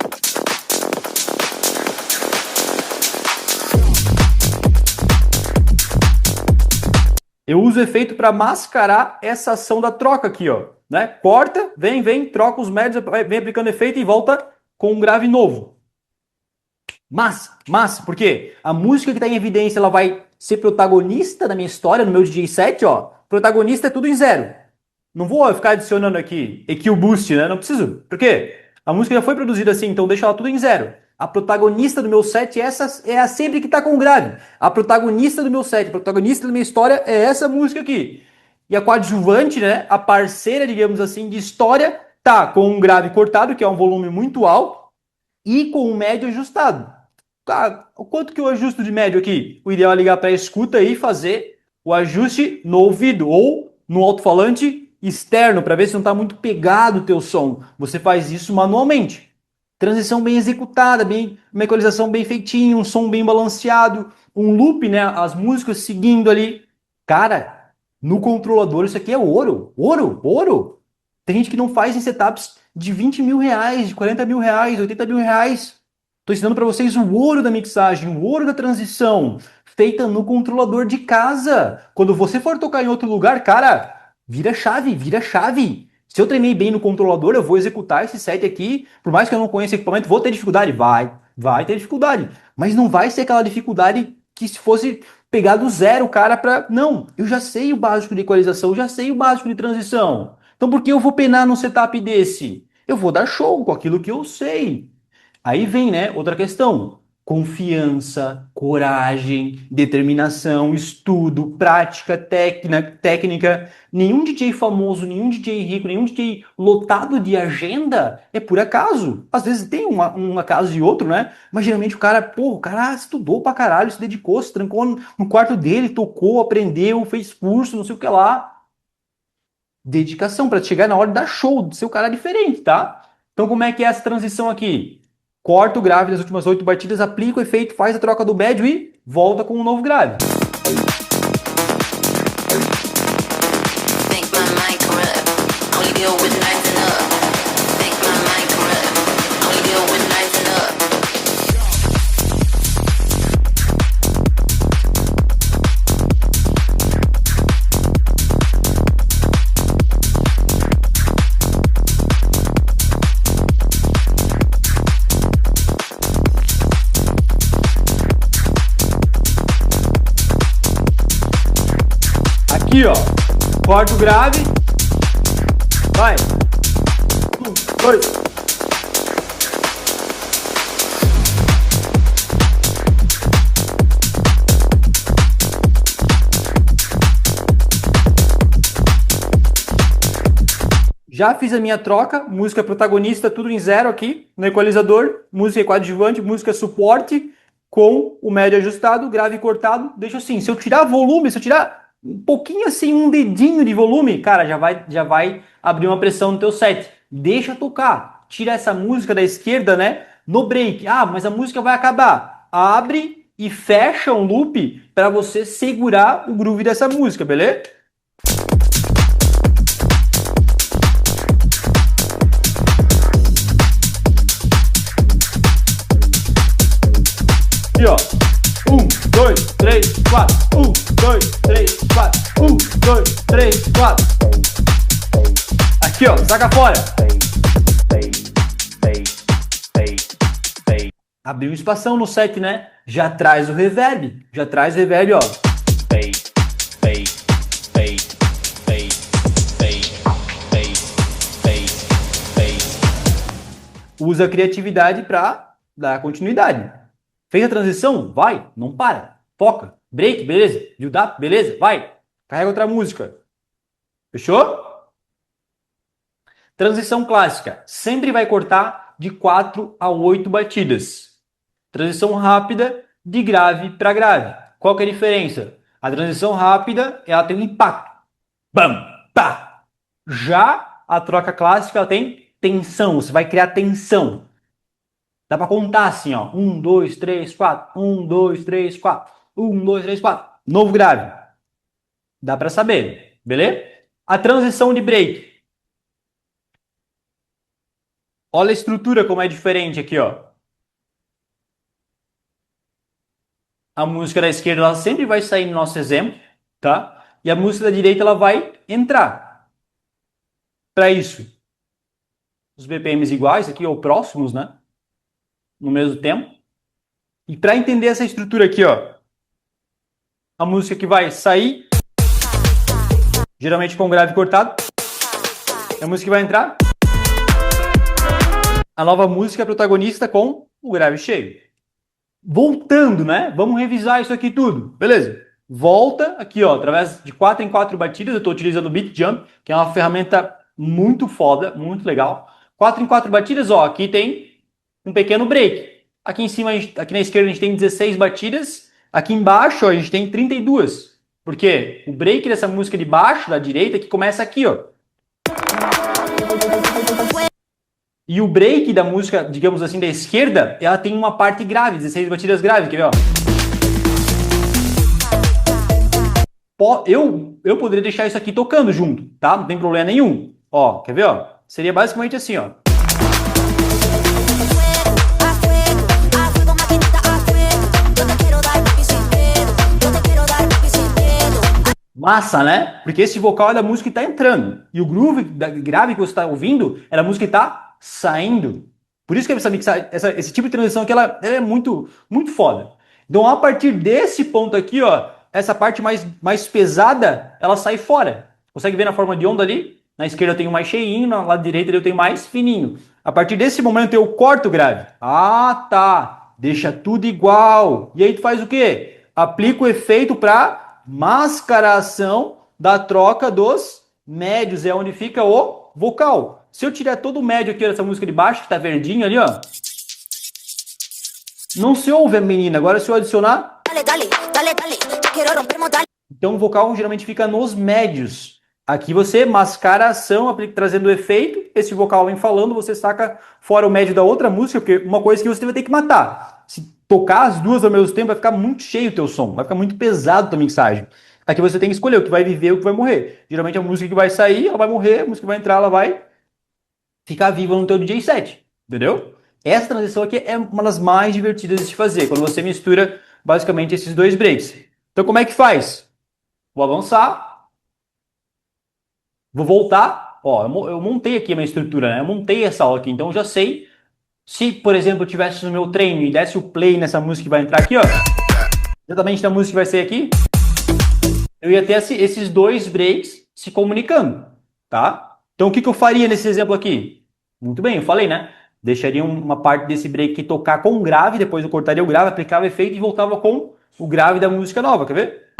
A: Eu uso o efeito para mascarar essa ação da troca aqui, ó. Né? Corta, vem, troca os médios, vem aplicando efeito e volta com um grave novo. Massa, porque a música que está em evidência, ela vai ser protagonista da minha história, no meu DJ set, ó. Protagonista é tudo em zero. Não vou ficar adicionando aqui EQ Boost, né? Não preciso. Por quê? A música já foi produzida assim, então deixa ela tudo em zero. A protagonista do meu set é a sempre que tá com o grave. A protagonista do meu set, a protagonista da minha história é essa música aqui. E a coadjuvante, né? A parceira, digamos assim, de história, tá com um grave cortado, que é um volume muito alto, e com um médio ajustado. Tá, o quanto que eu ajusto de médio aqui? O ideal é ligar para a escuta e fazer o ajuste no ouvido ou no alto-falante externo, para ver se não está muito pegado o teu som. Você faz isso manualmente. Transição bem executada, uma equalização bem feitinha, um som bem balanceado, um loop, né? As músicas seguindo ali. Cara, no controlador isso aqui é ouro. Ouro. Tem gente que não faz em setups de 20 mil reais, de 40 mil reais, 80 mil reais. Estou ensinando para vocês o ouro da mixagem, o ouro da transição, feita no controlador de casa. Quando você for tocar em outro lugar, cara, vira chave. Se eu treinei bem no controlador, eu vou executar esse set aqui, por mais que eu não conheça equipamento, vou ter dificuldade? Vai ter dificuldade. Mas não vai ser aquela dificuldade que se fosse pegar do zero, cara, para... Não, eu já sei o básico de equalização, eu já sei o básico de transição. Então por que eu vou penar num setup desse? Eu vou dar show com aquilo que eu sei. Aí vem, né, outra questão. Confiança, coragem, determinação, estudo, prática, técnica. Nenhum DJ famoso, nenhum DJ rico, nenhum DJ lotado de agenda é por acaso. Às vezes tem um acaso e outro, né? Mas geralmente o cara estudou pra caralho, se dedicou, se trancou no quarto dele, tocou, aprendeu, fez curso, não sei o que lá. Dedicação para chegar na hora da show, do seu cara diferente, tá? Então como é que é essa transição aqui? Corta o grave das últimas 8 batidas, aplica o efeito, faz a troca do médio e volta com um novo grave. Aqui, ó, corta o grave, vai, 1, 2. Já fiz a minha troca, música protagonista, tudo em zero aqui, no equalizador, música coadjuvante, música suporte, com o médio ajustado, grave cortado, deixa assim, se eu tirar volume, se eu tirar um pouquinho assim, um dedinho de volume, cara, já vai abrir uma pressão no teu set. Deixa tocar. Tira essa música da esquerda, né? No break. Ah, mas a música vai acabar. Abre e fecha um loop para você segurar o groove dessa música, beleza? E ó, 1, 2, 3, 4, 1, 2, 3, 4, 1, 2, 3, 4. Aqui ó, saca fora. Abriu um espação no set, né? Já traz o reverb, ó. usa a criatividade para dar continuidade. Fez a transição? Vai, não para. Foca. Break, beleza. Build up, beleza. Vai. Carrega outra música. Fechou? Transição clássica. Sempre vai cortar de 4 a 8 batidas. Transição rápida, de grave para grave. Qual que é a diferença? A transição rápida, ela tem um impacto. Bam, pá. Já a troca clássica, ela tem tensão. Você vai criar tensão. Dá para contar assim, ó. 1, 2, 3, 4. 1, 2, 3, 4. 1, 2, 3, 4. Novo grave. Dá para saber, beleza? A transição de break. Olha a estrutura como é diferente aqui, ó. A música da esquerda ela sempre vai sair no nosso exemplo, tá? E a música da direita ela vai entrar. Para isso, os BPMs iguais aqui ou próximos, né? No mesmo tempo. E para entender essa estrutura aqui, ó, a música que vai sair, geralmente com o grave cortado. A música que vai entrar, a nova música protagonista com o grave cheio. Voltando, né? Vamos revisar isso aqui tudo. Beleza? Volta aqui, ó, através de 4 em 4 batidas. Eu estou utilizando o Beat Jump, que é uma ferramenta muito foda, muito legal. 4 em 4 batidas, ó, aqui tem um pequeno break. Aqui em cima, aqui na esquerda a gente tem 16 batidas. Aqui embaixo, ó, a gente tem 32. Por quê? O break dessa música de baixo, da direita, que começa aqui, ó. E o break da música, digamos assim, da esquerda, ela tem uma parte grave, 16 batidas graves, quer ver, ó? Eu poderia deixar isso aqui tocando junto, tá? Não tem problema nenhum. Ó, quer ver, ó? Seria basicamente assim, ó. Massa, né? Porque esse vocal é da música que tá entrando. E o groove grave que você tá ouvindo é da música que tá saindo. Por isso que essa esse tipo de transição aqui, ela é muito, muito foda. Então, a partir desse ponto aqui, ó, essa parte mais pesada, ela sai fora. Consegue ver na forma de onda ali? Na esquerda eu tenho mais cheinho, na lado direito eu tenho mais fininho. A partir desse momento eu corto o grave. Ah, tá. Deixa tudo igual. E aí tu faz o quê? Aplica o efeito para mascaração da troca dos médios. É onde fica o vocal. Se eu tirar todo o médio aqui dessa música de baixo, que tá verdinho ali, ó. Não se ouve a menina. Agora se eu adicionar... Então o vocal geralmente fica nos médios. Aqui você mascara a ação, trazendo o efeito. Esse vocal vem falando, você saca fora o médio da outra música, porque uma coisa que você vai ter que matar. Se tocar as duas ao mesmo tempo, vai ficar muito cheio o teu som. Vai ficar muito pesado a tua mixagem. Aqui você tem que escolher o que vai viver e o que vai morrer. Geralmente a música que vai sair, ela vai morrer. A música que vai entrar, ela vai ficar viva no teu DJ set. Entendeu? Essa transição aqui é uma das mais divertidas de se fazer, quando você mistura basicamente esses dois breaks. Então como é que faz? Vou avançar. Vou voltar. Ó, eu montei aqui a minha estrutura, né? Eu montei essa aula aqui, então eu já sei. Se, por exemplo, eu tivesse no meu treino e desse o play nessa música que vai entrar aqui, ó. Exatamente na música que vai ser aqui. Eu ia ter esses dois breaks se comunicando, tá? Então o que eu faria nesse exemplo aqui? Muito bem, eu falei, né? Deixaria uma parte desse break aqui tocar com o grave, depois eu cortaria o grave, aplicava o efeito e voltava com o grave da música nova, quer ver?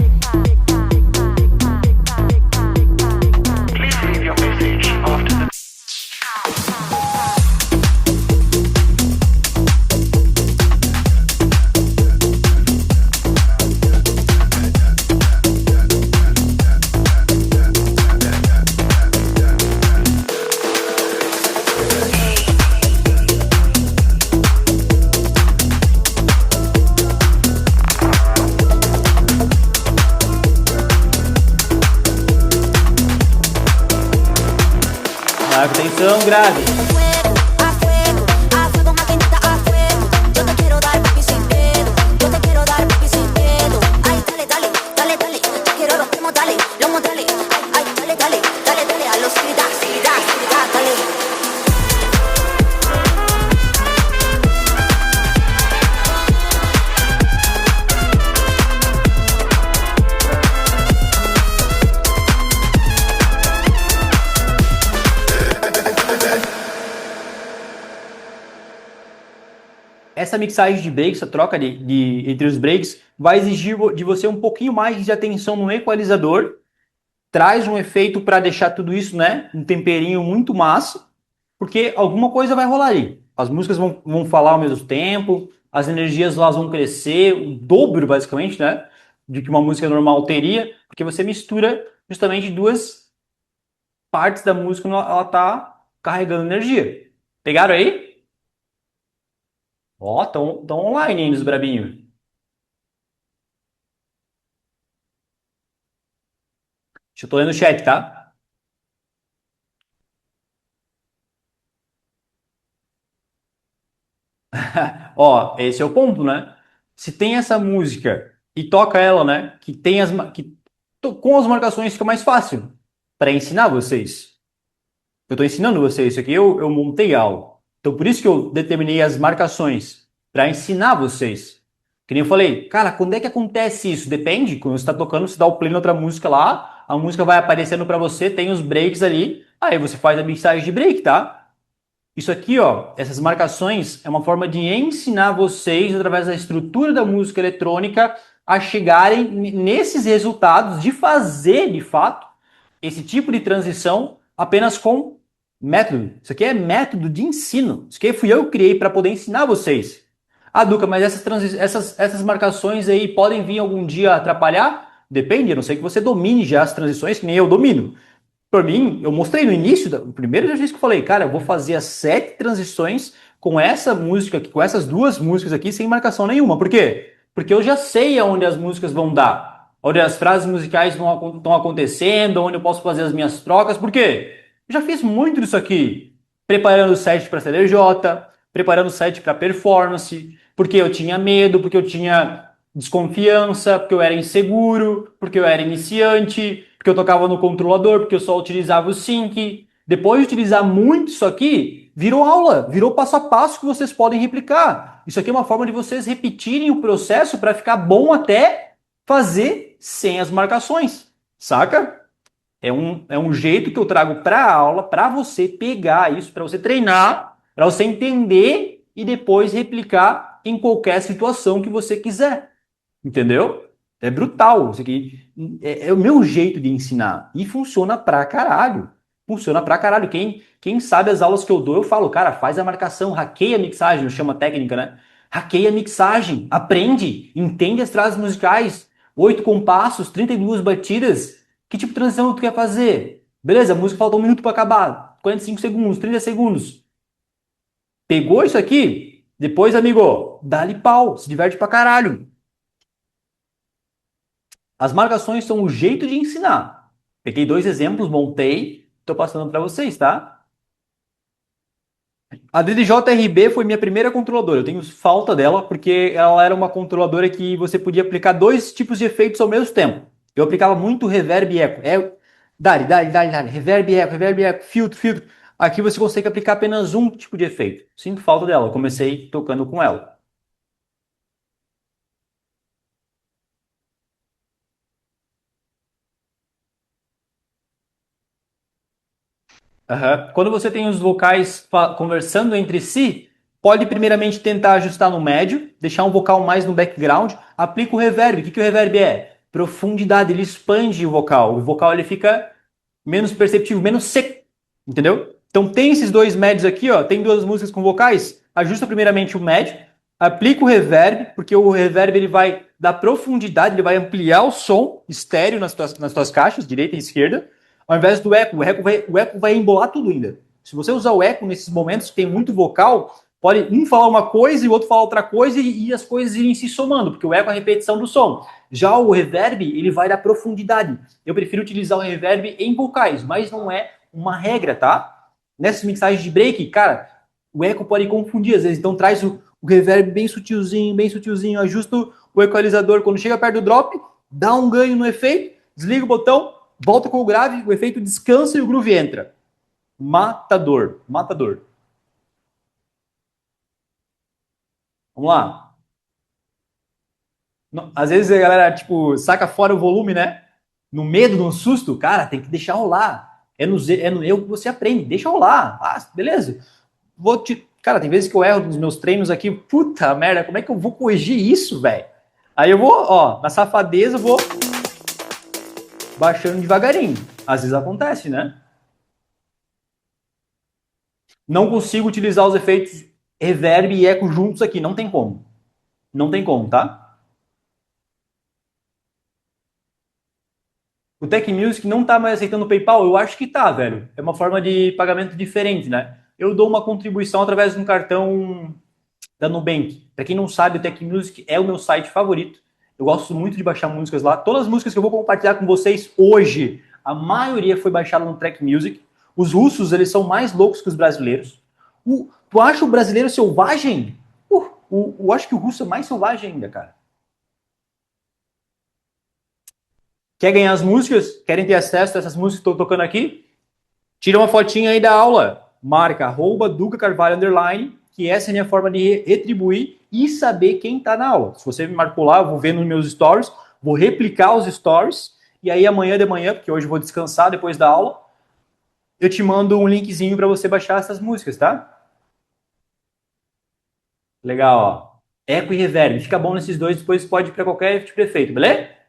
A: Atenção, grave. Essa mixagem de breaks, essa troca entre os breaks, vai exigir de você um pouquinho mais de atenção no equalizador, traz um efeito para deixar tudo isso, né, um temperinho muito massa, porque alguma coisa vai rolar ali. As músicas vão falar ao mesmo tempo, as energias elas vão crescer, o dobro, basicamente, né, de que uma música normal teria, porque você mistura justamente duas partes da música, ela tá carregando energia. Pegaram aí? Ó, tão online ainda os brabinhos. Deixa eu tô lendo o chat, tá? Ó, esse é o ponto, né? Se tem essa música e toca ela, né? Que tem com as marcações fica mais fácil para ensinar vocês. Eu estou ensinando vocês isso aqui, eu montei aula. Então por isso que eu determinei as marcações para ensinar vocês. Que nem eu falei, cara, quando é que acontece isso? Depende. Quando você está tocando, você dá o play na outra música lá, a música vai aparecendo para você, tem os breaks ali, aí você faz a mixagem de break, tá? Isso aqui, ó, essas marcações é uma forma de ensinar vocês, através da estrutura da música eletrônica, a chegarem nesses resultados, de fazer, de fato, esse tipo de transição apenas com método. Isso aqui é método de ensino. Isso aqui fui eu que criei para poder ensinar vocês. Ah, Duca, mas essas marcações aí podem vir algum dia atrapalhar? Depende, a não ser que você domine já as transições, que nem eu domino. Por mim, eu mostrei no início, do primeiro exercício que eu falei, cara, eu vou fazer as 7 transições com essa música aqui, com essas duas músicas aqui, sem marcação nenhuma. Por quê? Porque eu já sei aonde as músicas vão dar, onde as frases musicais estão acontecendo, onde eu posso fazer as minhas trocas. Por quê? Eu já fiz muito disso aqui, preparando o set para CDJ, preparando o set para performance, porque eu tinha medo, porque eu tinha desconfiança, porque eu era inseguro, porque eu era iniciante, porque eu tocava no controlador, porque eu só utilizava o sync. Depois de utilizar muito isso aqui, virou aula, virou passo a passo que vocês podem replicar. Isso aqui é uma forma de vocês repetirem o processo para ficar bom até fazer sem as marcações, saca? É um jeito que eu trago para a aula, para você pegar isso, para você treinar, para você entender e depois replicar em qualquer situação que você quiser. Entendeu? É brutal. Isso aqui é o meu jeito de ensinar. E funciona pra caralho. Funciona pra caralho. Quem sabe as aulas que eu dou, eu falo, cara, faz a marcação, hackeia a mixagem, eu chamo a técnica, né? Hackeia a mixagem, aprende, entende as frases musicais, 8 compassos, 32 batidas. Que tipo de transição tu quer fazer? Beleza, a música falta 1 minuto pra acabar, 45 segundos, 30 segundos. Pegou isso aqui? Depois, amigo, dá-lhe pau, se diverte pra caralho. As marcações são o jeito de ensinar. Peguei 2 exemplos, montei, estou passando para vocês, tá? A DDJ-RB foi minha primeira controladora. Eu tenho falta dela porque ela era uma controladora que você podia aplicar 2 tipos de efeitos ao mesmo tempo. Eu aplicava muito reverb e eco. Dale. Reverb e eco, filtro, filtro. Aqui você consegue aplicar apenas um tipo de efeito. Sinto falta dela. Eu comecei tocando com ela. Aham. Quando você tem os vocais conversando entre si, pode primeiramente tentar ajustar no médio, deixar um vocal mais no background, aplica o reverb. O que o reverb é? Profundidade, ele expande o vocal. O vocal ele fica menos perceptível, menos seco, entendeu? Então tem esses 2 médios aqui, ó, tem 2 músicas com vocais, ajusta primeiramente o médio, aplica o reverb, porque o reverb ele vai dar profundidade, ele vai ampliar o som estéreo nas tuas caixas, direita e esquerda, ao invés do eco. O eco vai embolar tudo ainda. Se você usar o eco nesses momentos que tem muito vocal, pode um falar uma coisa e o outro falar outra coisa e as coisas irem se somando, porque o eco é a repetição do som. Já o reverb, ele vai dar profundidade. Eu prefiro utilizar o reverb em vocais, mas não é uma regra, tá? Nessas mixagens de break, cara, o eco pode confundir às vezes, então traz o reverb bem sutilzinho, ajusta o equalizador. Quando chega perto do drop, dá um ganho no efeito, desliga o botão, volta com o grave, o efeito descansa e o groove entra. Matador, matador. Vamos lá. Às vezes a galera, tipo, saca fora o volume, né? No medo, no susto, cara, tem que deixar rolar. É no erro que você aprende, deixa rolar. Ah, beleza. Cara, tem vezes que eu erro nos meus treinos aqui, puta merda, como é que eu vou corrigir isso, velho? Aí eu vou, ó, na safadeza, eu vou baixando devagarinho. Às vezes acontece, né? Não consigo utilizar os efeitos reverb e eco juntos aqui, não tem como. Não tem como, tá? O Tech Music não tá mais aceitando o PayPal? Eu acho que tá, velho. É uma forma de pagamento diferente, né? Eu dou uma contribuição através de um cartão da Nubank. Para quem não sabe, o Tech Music é o meu site favorito. Eu gosto muito de baixar músicas lá. Todas as músicas que eu vou compartilhar com vocês hoje, a maioria foi baixada no Tech Music. Os russos, eles são mais loucos que os brasileiros. Tu acha o brasileiro selvagem? Eu acho que o russo é mais selvagem ainda, cara. Quer ganhar as músicas? Querem ter acesso a essas músicas que estou tocando aqui? Tira uma fotinha aí da aula. Marca @DucaCarvalho_, que essa é a minha forma de retribuir e saber quem está na aula. Se você me marcou lá, eu vou ver nos meus stories, vou replicar os stories, e aí amanhã de manhã, porque hoje eu vou descansar depois da aula, eu te mando um linkzinho para você baixar essas músicas, tá? Legal, ó. Eco e reverb. Fica bom nesses dois, depois pode ir para qualquer tipo de efeito, beleza?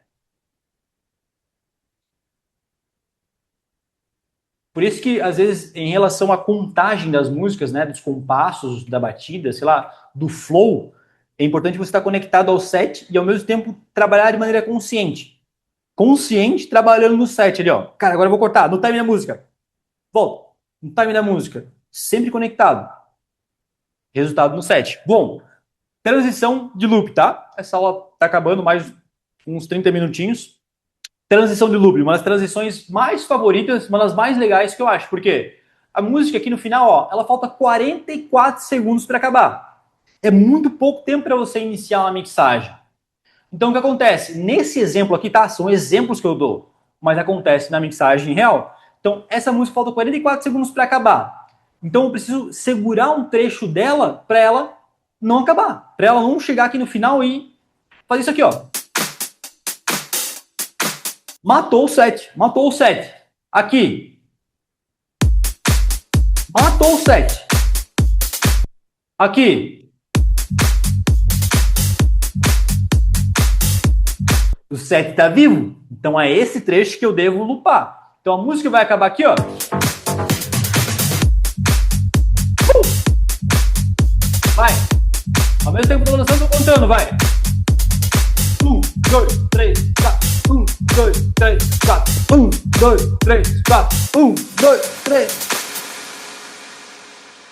A: Por isso que, às vezes, em relação à contagem das músicas, né, dos compassos, da batida, sei lá, do flow, é importante você estar conectado ao set e, ao mesmo tempo, trabalhar de maneira consciente. Consciente, trabalhando no set ali, ó. Cara, agora eu vou cortar, no time da música. Volta, no time da música. Sempre conectado. Resultado no set. Bom, transição de loop, tá? Essa aula tá acabando, mais uns 30 minutinhos. Transição de loop, uma das transições mais favoritas, uma das mais legais que eu acho. Por quê? A música aqui no final, ó, ela falta 44 segundos para acabar. É muito pouco tempo para você iniciar uma mixagem. Então o que acontece? Nesse exemplo aqui, tá? São exemplos que eu dou, mas acontece na mixagem real. Então essa música falta 44 segundos para acabar. Então eu preciso segurar um trecho dela para ela não acabar, para ela não chegar aqui no final e fazer isso aqui, ó. Matou o set, matou o set. Aqui. Matou o set. Aqui. O set tá vivo. Então é esse trecho que eu devo lupar. Então a música vai acabar aqui, ó. Vai. Ao mesmo tempo que eu tô lançando, eu tô contando, vai. 1, 2, 3, 4. 1, 2, 3, 4. 1, 2, 3, 4. 1, 2, 3.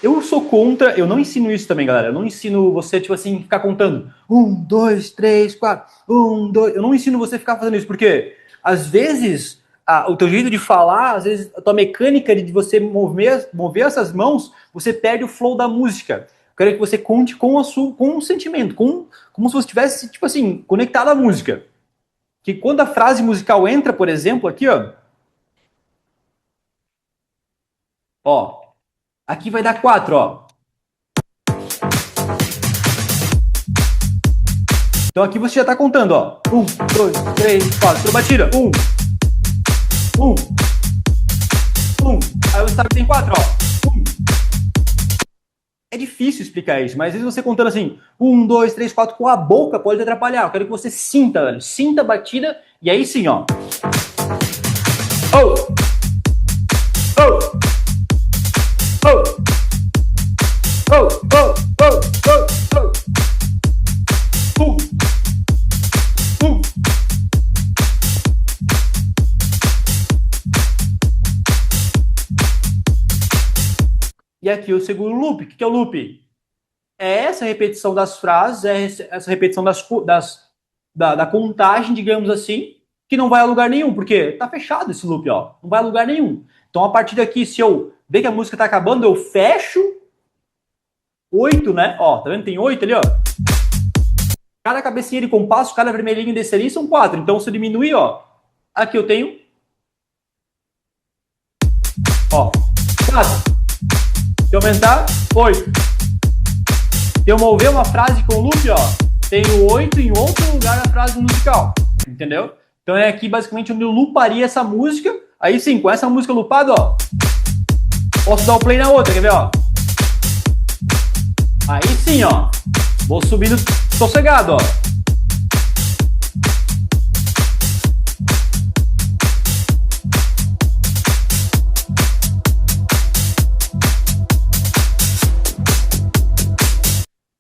A: Eu sou contra, eu não ensino isso também, galera. Eu não ensino você, tipo assim, ficar contando. 1, 2, 3, 4. 1, 2. Eu não ensino você ficar fazendo isso, porque às vezes o teu jeito de falar, às vezes a tua mecânica de você mover essas mãos, você perde o flow da música. Eu quero que você conte com o sentimento, como se você estivesse, tipo assim, conectado à música. Que quando a frase musical entra, por exemplo, aqui, ó, aqui vai dar 4, ó. Então aqui você já tá contando, ó. 1, 2, 3, 4. Tua batida. 1. 1. 1. Aí você sabe que tem 4, ó. 1. É difícil explicar isso, mas às vezes você contando assim, 1, 2, 3, 4 com a boca pode te atrapalhar. Eu quero que você sinta, velho. Sinta a batida e aí sim, ó. Oh! Oh! Oh! Oh! Oh! Oh! Oh! Oh! E aqui eu seguro o loop. O que é o loop? É essa repetição das frases, é essa repetição da contagem, digamos assim, que não vai a lugar nenhum, porque tá fechado esse loop, ó. Não vai a lugar nenhum. Então, a partir daqui, se eu ver que a música tá acabando, eu fecho 8, né? Ó, tá vendo? Tem 8 ali, ó. Cada cabecinha de compasso, cada vermelhinho desse ali são 4. Então, se eu diminuir, ó, aqui eu tenho, ó, 4. Se eu aumentar, 8. Se eu mover uma frase com loop, ó, tenho 8 em outro lugar na frase musical. Entendeu? Então é aqui basicamente onde eu looparia essa música. Aí sim, com essa música loopada, ó, posso dar o play na outra, quer ver, ó? Aí sim, ó. Vou subindo sossegado, ó.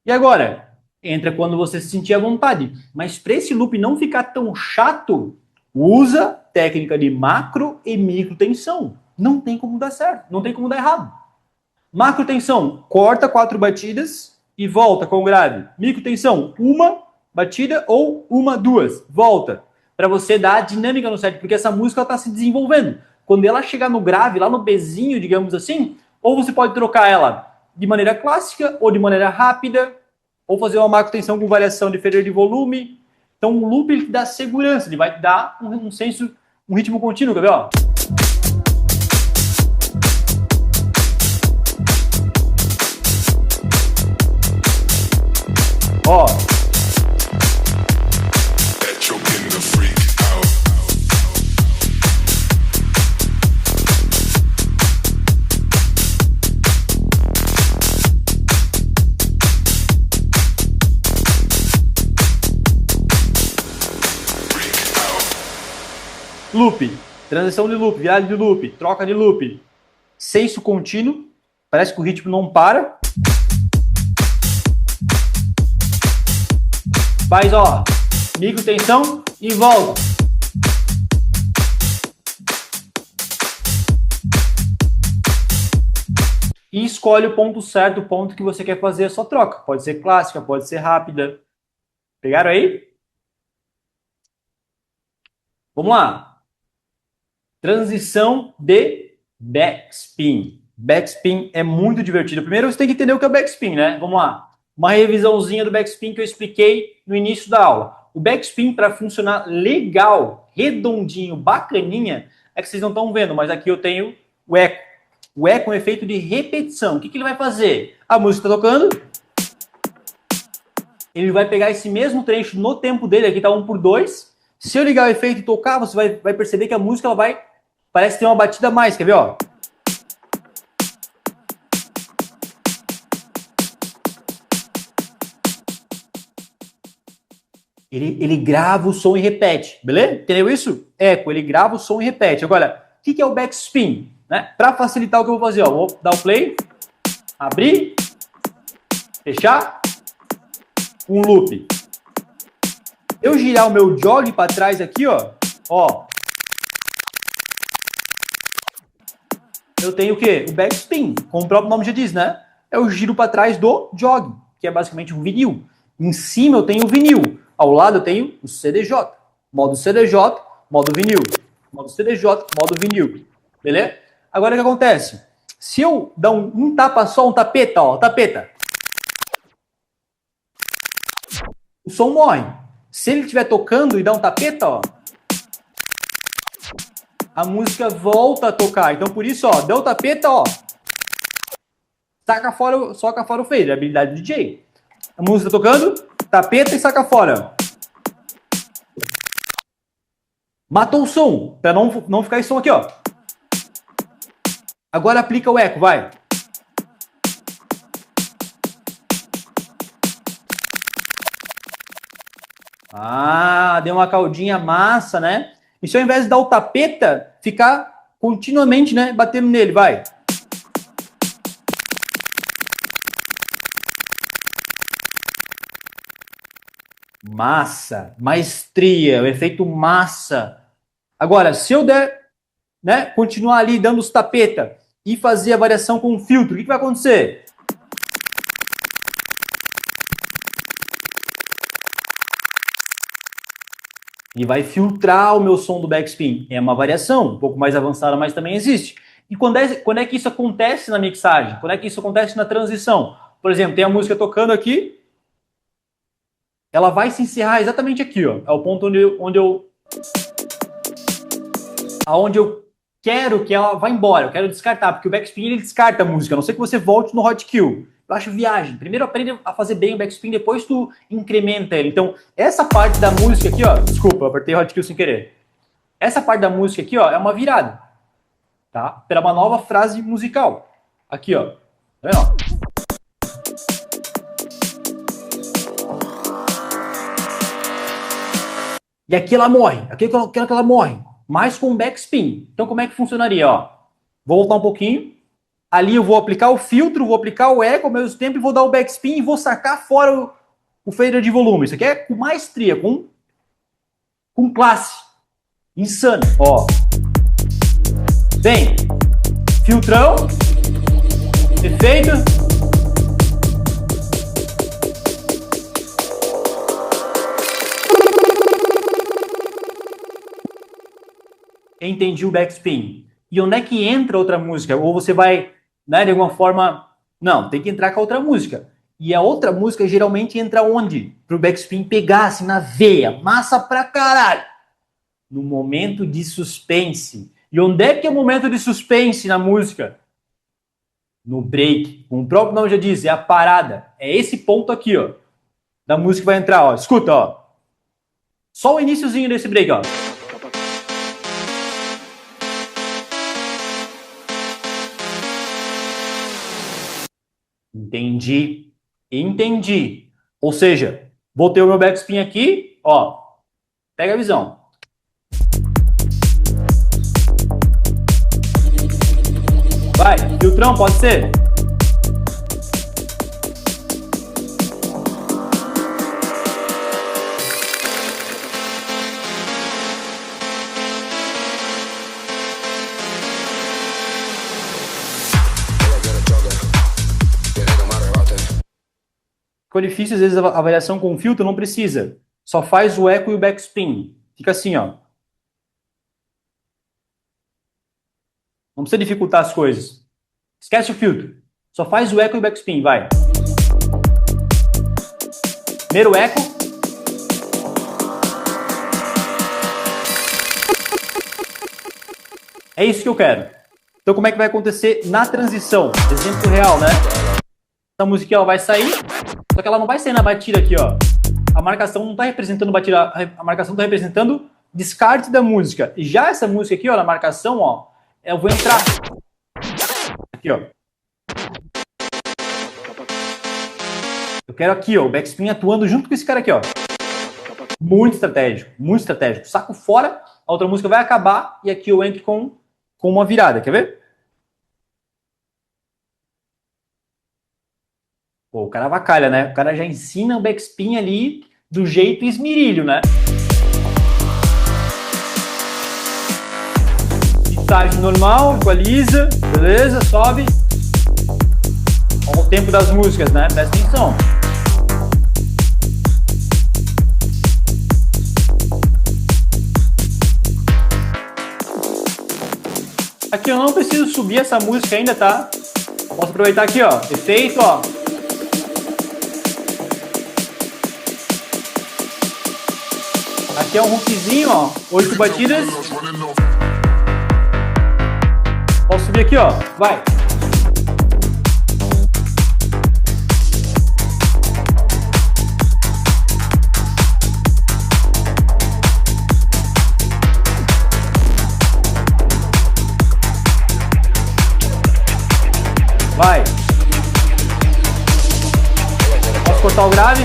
A: E agora? Entra quando você se sentir à vontade. Mas para esse loop não ficar tão chato, usa técnica de macro e micro tensão. Não tem como dar certo, não tem como dar errado. Macro tensão, corta 4 batidas e volta com o grave. Micro tensão, uma batida ou uma, duas, volta. Para você dar a dinâmica no set, porque essa música está se desenvolvendo. Quando ela chegar no grave, lá no Bzinho, digamos assim, ou você pode trocar ela de maneira clássica ou de maneira rápida, ou fazer uma macro tensão com variação de fader de volume. Então o loop ele te dá segurança, ele vai te dar um senso, um ritmo contínuo, quer ver? Ó? Ó. Loop, transição de loop, virada de loop, troca de loop, senso contínuo, parece que o ritmo não para. Faz, ó, micro tensão e volta. E escolhe o ponto certo, o ponto que você quer fazer a sua troca. Pode ser clássica, pode ser rápida. Pegaram aí? Vamos lá. Transição de backspin. Backspin é muito divertido. Primeiro você tem que entender o que é o backspin, né? Vamos lá. Uma revisãozinha do backspin que eu expliquei no início da aula. O backspin, para funcionar legal, redondinho, bacaninha, é que vocês não estão vendo, mas aqui eu tenho o eco. O eco é um efeito de repetição. O que ele vai fazer? A música está tocando, ele vai pegar esse mesmo trecho no tempo dele, aqui está 1/2. Se eu ligar o efeito e tocar, você vai perceber que a música ela vai, parece ter uma batida a mais, quer ver? Ó? Ele grava o som e repete, beleza? Entendeu isso? Eco, ele grava o som e repete. Agora, o que é o backspin? Né? Para facilitar o que eu vou fazer, ó, vou dar o play, abrir, fechar, um loop. Eu girar o meu jog para trás aqui, ó, eu tenho o quê? O backspin, como o próprio nome já diz, né? É o giro para trás do jog, que é basicamente um vinil. Em cima eu tenho o vinil, ao lado eu tenho o CDJ, modo CDJ, modo vinil, modo CDJ, modo vinil, beleza? Agora o que acontece? Se eu dar um tapa só, um tapeta, ó, tapeta, o som morre. Se ele estiver tocando e dar um tapeta, ó, a música volta a tocar. Então, por isso, ó, deu o tapeta, ó, soca fora o fader, habilidade do DJ. A música tocando, tapeta e saca fora. Matou o som, para não ficar esse som aqui, ó. Agora aplica o eco, vai. Ah, deu uma caldinha massa, né? E se ao invés de dar o tapeta, ficar continuamente, né, batendo nele, vai. Massa, maestria, o efeito massa. Agora, se eu der, né, continuar ali dando os tapeta e fazer a variação com o filtro, o que vai acontecer? E vai filtrar o meu som do backspin. É uma variação, um pouco mais avançada, mas também existe. E quando é que isso acontece na mixagem? Quando é que isso acontece na transição? Por exemplo, tem a música tocando aqui, ela vai se encerrar exatamente aqui, ó. É o ponto aonde eu quero que ela vá embora, eu quero descartar, porque o backspin ele descarta a música, a não ser que você volte no hot kill. Eu acho viagem. Primeiro aprende a fazer bem o backspin, depois tu incrementa ele. Então, essa parte da música aqui, ó, desculpa, eu apertei hot kill sem querer. Essa parte da música aqui, ó, é uma virada, tá? Para uma nova frase musical. Aqui, ó. Tá vendo? E aqui ela morre, aqui eu quero que ela morre, mas com backspin. Então como é que funcionaria? Ó? Vou voltar um pouquinho. Ali eu vou aplicar o filtro, vou aplicar o eco ao mesmo tempo e vou dar o backspin e vou sacar fora o fader de volume. Isso aqui é com maestria, com classe. Insano. Ó. Vem. Filtrão. Efeito. Entendi o backspin. E onde é que entra outra música? Ou você vai, né, de alguma forma... Não, tem que entrar com a outra música. E a outra música geralmente entra onde? Pro backspin pegar assim na veia. Massa pra caralho. No momento de suspense. E onde é que é o momento de suspense na música? No break. Como o próprio nome já diz, é a parada. É esse ponto aqui, ó. Da música que vai entrar, ó. Escuta, ó. Só o iniciozinho desse break, ó. Entendi. Entendi. Ou seja, vou ter o meu backspin aqui, ó. Pega a visão. Vai, filtrão, pode ser? Ficou difícil, às vezes, a variação com filtro, não precisa. Só faz o eco e o backspin. Fica assim, ó. Não precisa dificultar as coisas. Esquece o filtro. Só faz o eco e o backspin, vai. Primeiro eco. É isso que eu quero. Então como é que vai acontecer na transição? Exemplo real, né? Essa música ela vai sair, só que ela não vai sair na batida aqui, ó. A marcação não está representando batida, a marcação está representando descarte da música. E já essa música aqui, ó, na marcação, ó, eu vou entrar aqui, ó. Eu quero aqui, ó, o backspin atuando junto com esse cara aqui, ó. Muito estratégico, muito estratégico. Saco fora, a outra música vai acabar e aqui eu entro com uma virada, quer ver? Pô, o cara avacalha, né? O cara já ensina o backspin ali do jeito esmirilho, né? Estágio normal, equaliza, beleza, sobe. Olha o tempo das músicas, né? Presta atenção. Aqui eu não preciso subir essa música ainda, tá? Posso aproveitar aqui, ó. Efeito, ó. Aqui é um hookzinho, ó. 8 batidas. Posso subir aqui, ó. Vai. Vai. Posso cortar o grave?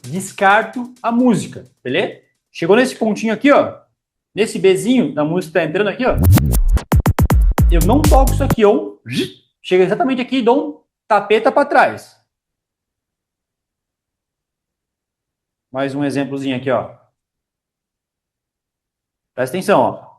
A: Descarto a música, beleza? Chegou nesse pontinho aqui, ó. Nesse Bzinho da música tá entrando aqui, ó. Eu não toco isso aqui, ó. Chega exatamente aqui e dou um tapeta para trás. Mais um exemplozinho aqui, ó. Presta atenção, ó.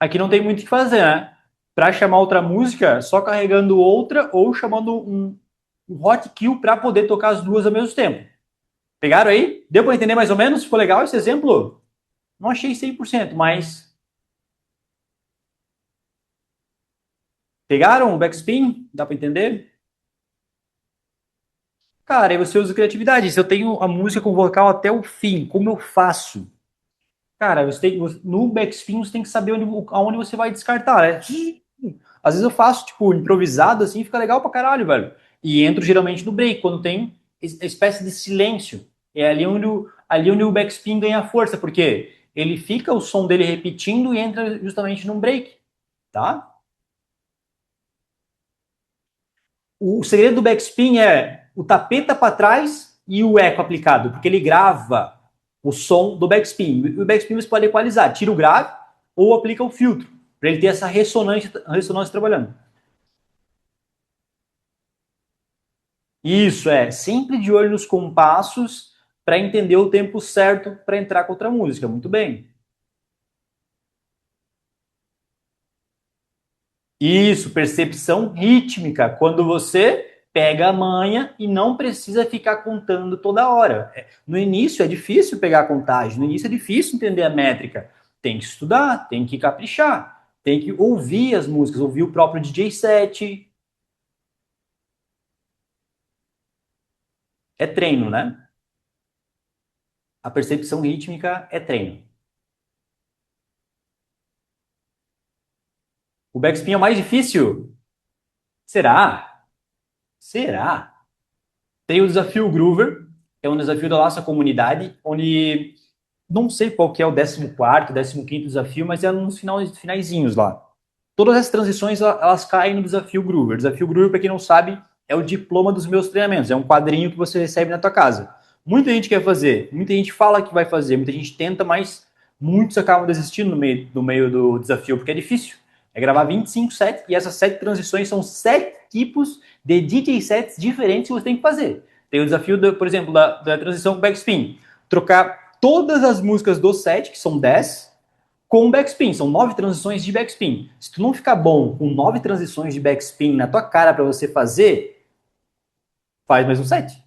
A: aqui não tem muito o que fazer, né? Para chamar outra música, só carregando outra ou chamando um hotkey para poder tocar as duas ao mesmo tempo. Pegaram aí? Deu para entender mais ou menos? Ficou legal esse exemplo? Não achei 100%, mas... Pegaram o backspin? Dá para entender? Cara, aí você usa criatividade. Se eu tenho a música com vocal até o fim, como eu faço? Cara, no backspin você tem que saber aonde você vai descartar, né? Às vezes eu faço, tipo, improvisado assim, fica legal pra caralho, velho. E entro geralmente no break, quando tem espécie de silêncio. É ali onde o backspin ganha força, porque ele fica o som dele repetindo e entra justamente num break, tá? O segredo do backspin é o tapeta para trás e o eco aplicado, porque ele grava o som do backspin. O backspin você pode equalizar, tira o grave ou aplica o filtro, para ele ter essa ressonância trabalhando. Isso é, sempre de olho nos compassos para entender o tempo certo para entrar com outra música. Muito bem. Isso, percepção rítmica, quando você pega a manha e não precisa ficar contando toda hora. No início é difícil pegar a contagem, no início é difícil entender a métrica. Tem que estudar, tem que caprichar, tem que ouvir as músicas, ouvir o próprio DJ set. É treino, né? A percepção rítmica é treino. O backspin é o mais difícil? Será? Será? Tem o desafio Groover, que é um desafio da nossa comunidade, onde não sei qual que é o 14º, 15º desafio, mas é nos finaizinhos lá. Todas as transições, elas caem no desafio Groover. Desafio Groover, para quem não sabe, é o diploma dos meus treinamentos. É um quadrinho que você recebe na tua casa. Muita gente quer fazer, muita gente fala que vai fazer, muita gente tenta, mas muitos acabam desistindo no meio do desafio, porque é difícil. É gravar 25 sets, e essas 7 transições são 7 tipos de DJ sets diferentes que você tem que fazer. Tem o desafio, por exemplo, da transição backspin. Trocar todas as músicas do set, que são 10, com backspin. São 9 transições de backspin. Se tu não ficar bom com 9 transições de backspin na tua cara para você fazer, faz mais um set.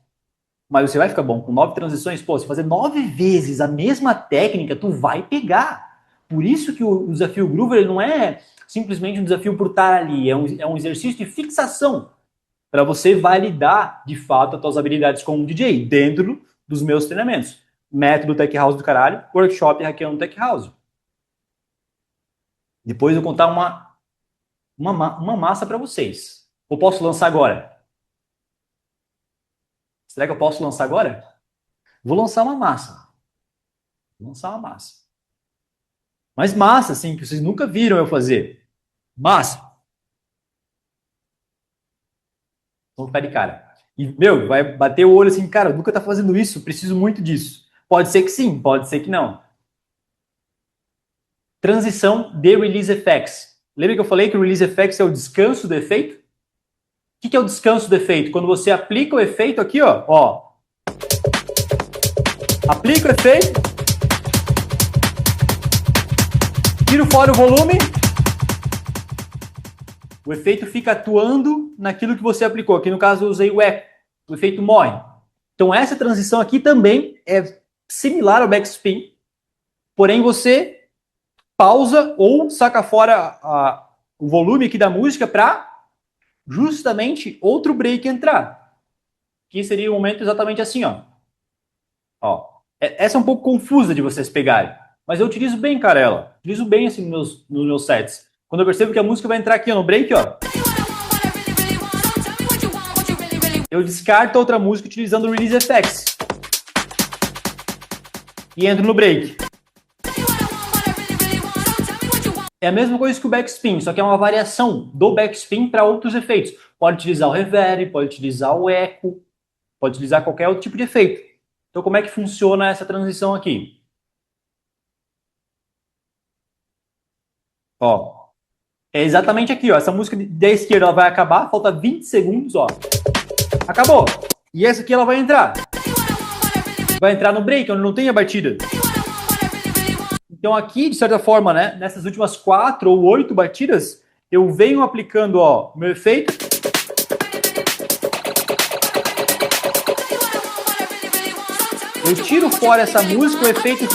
A: Mas você vai ficar bom com 9 transições. Pô, se fazer 9 vezes a mesma técnica, tu vai pegar. Por isso que o desafio Groover ele não é simplesmente um desafio por estar ali. É um exercício de fixação para você validar, de fato, as suas habilidades como DJ dentro dos meus treinamentos. Método Tech House do caralho, workshop hackeando Tech House. Depois eu vou contar uma massa para vocês. Eu posso lançar agora? Será que eu posso lançar agora? Vou lançar uma massa. Vou lançar uma massa. Mas massa, assim, que vocês nunca viram eu fazer. Massa. Vou ficar de cara. E, meu, vai bater o olho assim, cara, nunca tá fazendo isso, preciso muito disso. Pode ser que sim, pode ser que não. Transição de Release Effects. Lembra que eu falei que o Release Effects é o descanso do efeito? O que é o descanso do efeito? Quando você aplica o efeito aqui, ó. Aplica o efeito. Tiro fora o volume. O efeito fica atuando naquilo que você aplicou. Aqui no caso eu usei o eco. O efeito morre. Então essa transição aqui também é similar ao backspin. Porém você pausa ou saca fora o volume aqui da música para justamente outro break entrar. Que seria o momento exatamente assim, ó. Essa é um pouco confusa de vocês pegarem. Mas eu utilizo bem, cara, ela. Utilizo bem assim nos meus sets. Quando eu percebo que a música vai entrar aqui no break, ó. Eu descarto a outra música utilizando o Release Effects. E entro no break. É a mesma coisa que o backspin, só que é uma variação do backspin para outros efeitos. Pode utilizar o reverb, pode utilizar o eco, pode utilizar qualquer outro tipo de efeito. Então, como é que funciona essa transição aqui? Ó, é exatamente aqui, ó. Essa música da esquerda ela vai acabar, falta 20 segundos, ó. Acabou. E essa aqui ela vai entrar. Vai entrar no break, onde não tem a batida. Então aqui, de certa forma, né, nessas últimas 4 ou 8 batidas, eu venho aplicando, ó, meu efeito. Eu tiro fora essa música, o efeito.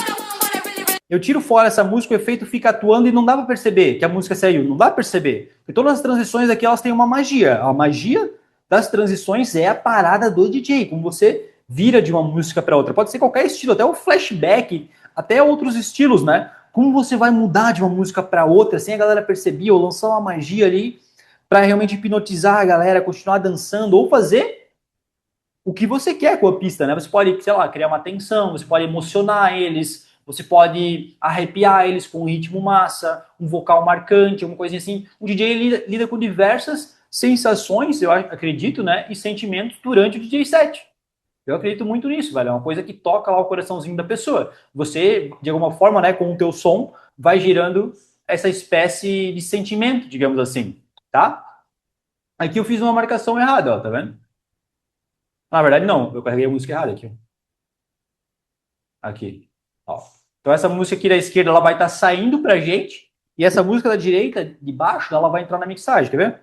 A: Eu tiro fora essa música, o efeito fica atuando e não dá pra perceber que a música saiu. Não dá pra perceber. Porque todas as transições aqui, elas têm uma magia. A magia das transições é a parada do DJ. Como você vira de uma música para outra. Pode ser qualquer estilo, até o flashback, até outros estilos, né? Como você vai mudar de uma música para outra sem a galera perceber, ou lançar uma magia ali para realmente hipnotizar a galera, continuar dançando, ou fazer o que você quer com a pista, né? Você pode, sei lá, criar uma tensão, você pode emocionar eles, você pode arrepiar eles com um ritmo massa, um vocal marcante, alguma coisa assim. O DJ lida com diversas sensações, eu acredito, né? E sentimentos durante o DJ set. Eu acredito muito nisso, velho. É uma coisa que toca lá o coraçãozinho da pessoa. Você, de alguma forma, né, com o teu som, vai gerando essa espécie de sentimento, digamos assim, tá? Aqui eu fiz uma marcação errada, ó, tá vendo? Na verdade, não. Eu carreguei a música errada aqui. Aqui. Ó. Então essa música aqui da esquerda, ela vai estar saindo pra gente. E essa música da direita, de baixo, ela vai entrar na mixagem, quer ver?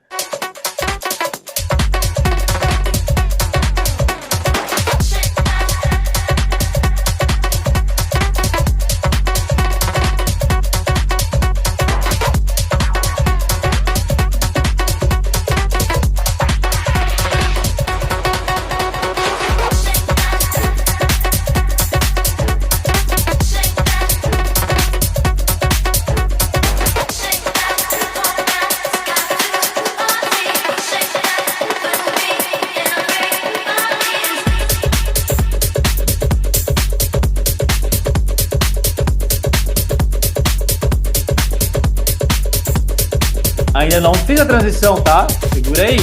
A: Ainda não fiz a transição, tá? Segura aí.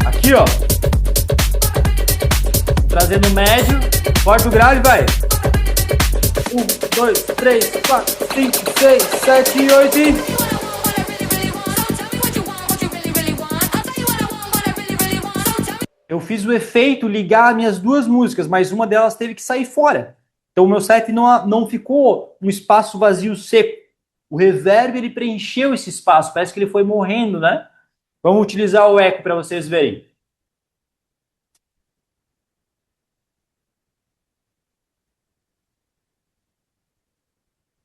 A: Aqui, ó. Trazendo médio. Corta o grave, vai. 1, 2, 3, 4, 5, 6, 7, 8 e... Eu fiz o efeito ligar minhas duas músicas, mas uma delas teve que sair fora. Então o meu set não ficou um espaço vazio seco. O reverb ele preencheu esse espaço, parece que ele foi morrendo, né? Vamos utilizar o eco para vocês verem.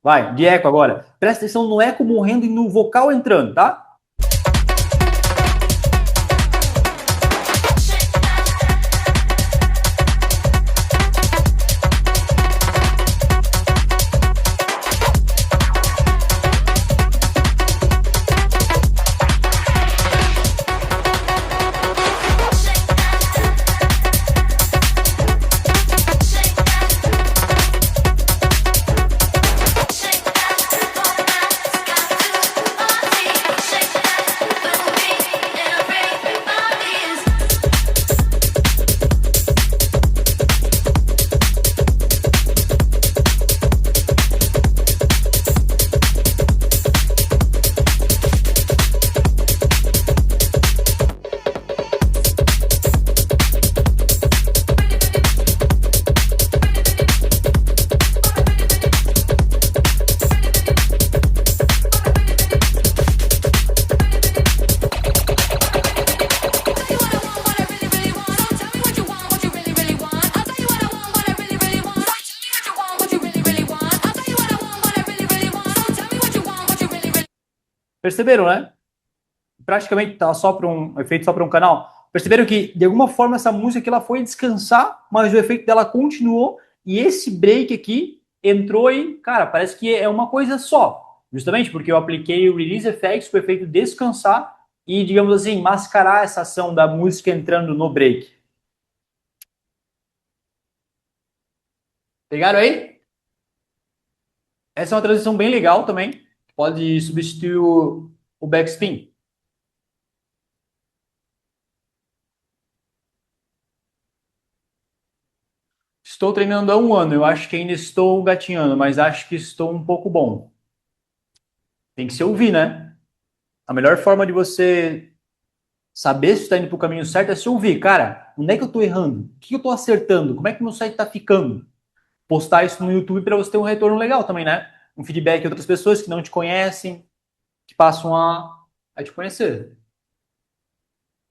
A: Vai, de eco agora. Presta atenção no eco morrendo e no vocal entrando, tá? Perceberam, né? Praticamente tá só para um efeito só para um canal. Perceberam que de alguma forma essa música aqui ela foi descansar, mas o efeito dela continuou e esse break aqui entrou e, cara, parece que é uma coisa só. Justamente porque eu apliquei o release effects com o efeito descansar e, digamos assim, mascarar essa ação da música entrando no break. Pegaram aí? Essa é uma transição bem legal também. Pode substituir o backspin. Estou treinando há um ano. Eu acho que ainda estou gatinhando, mas acho que estou um pouco bom. Tem que se ouvir, né? A melhor forma de você Saber se está indo para o caminho certo é se ouvir, cara, onde é que eu estou errando? O que eu estou acertando? Como é que meu site está ficando? Postar isso no YouTube para você ter um retorno legal também, né? Um feedback de outras pessoas que não te conhecem, que passam a te conhecer.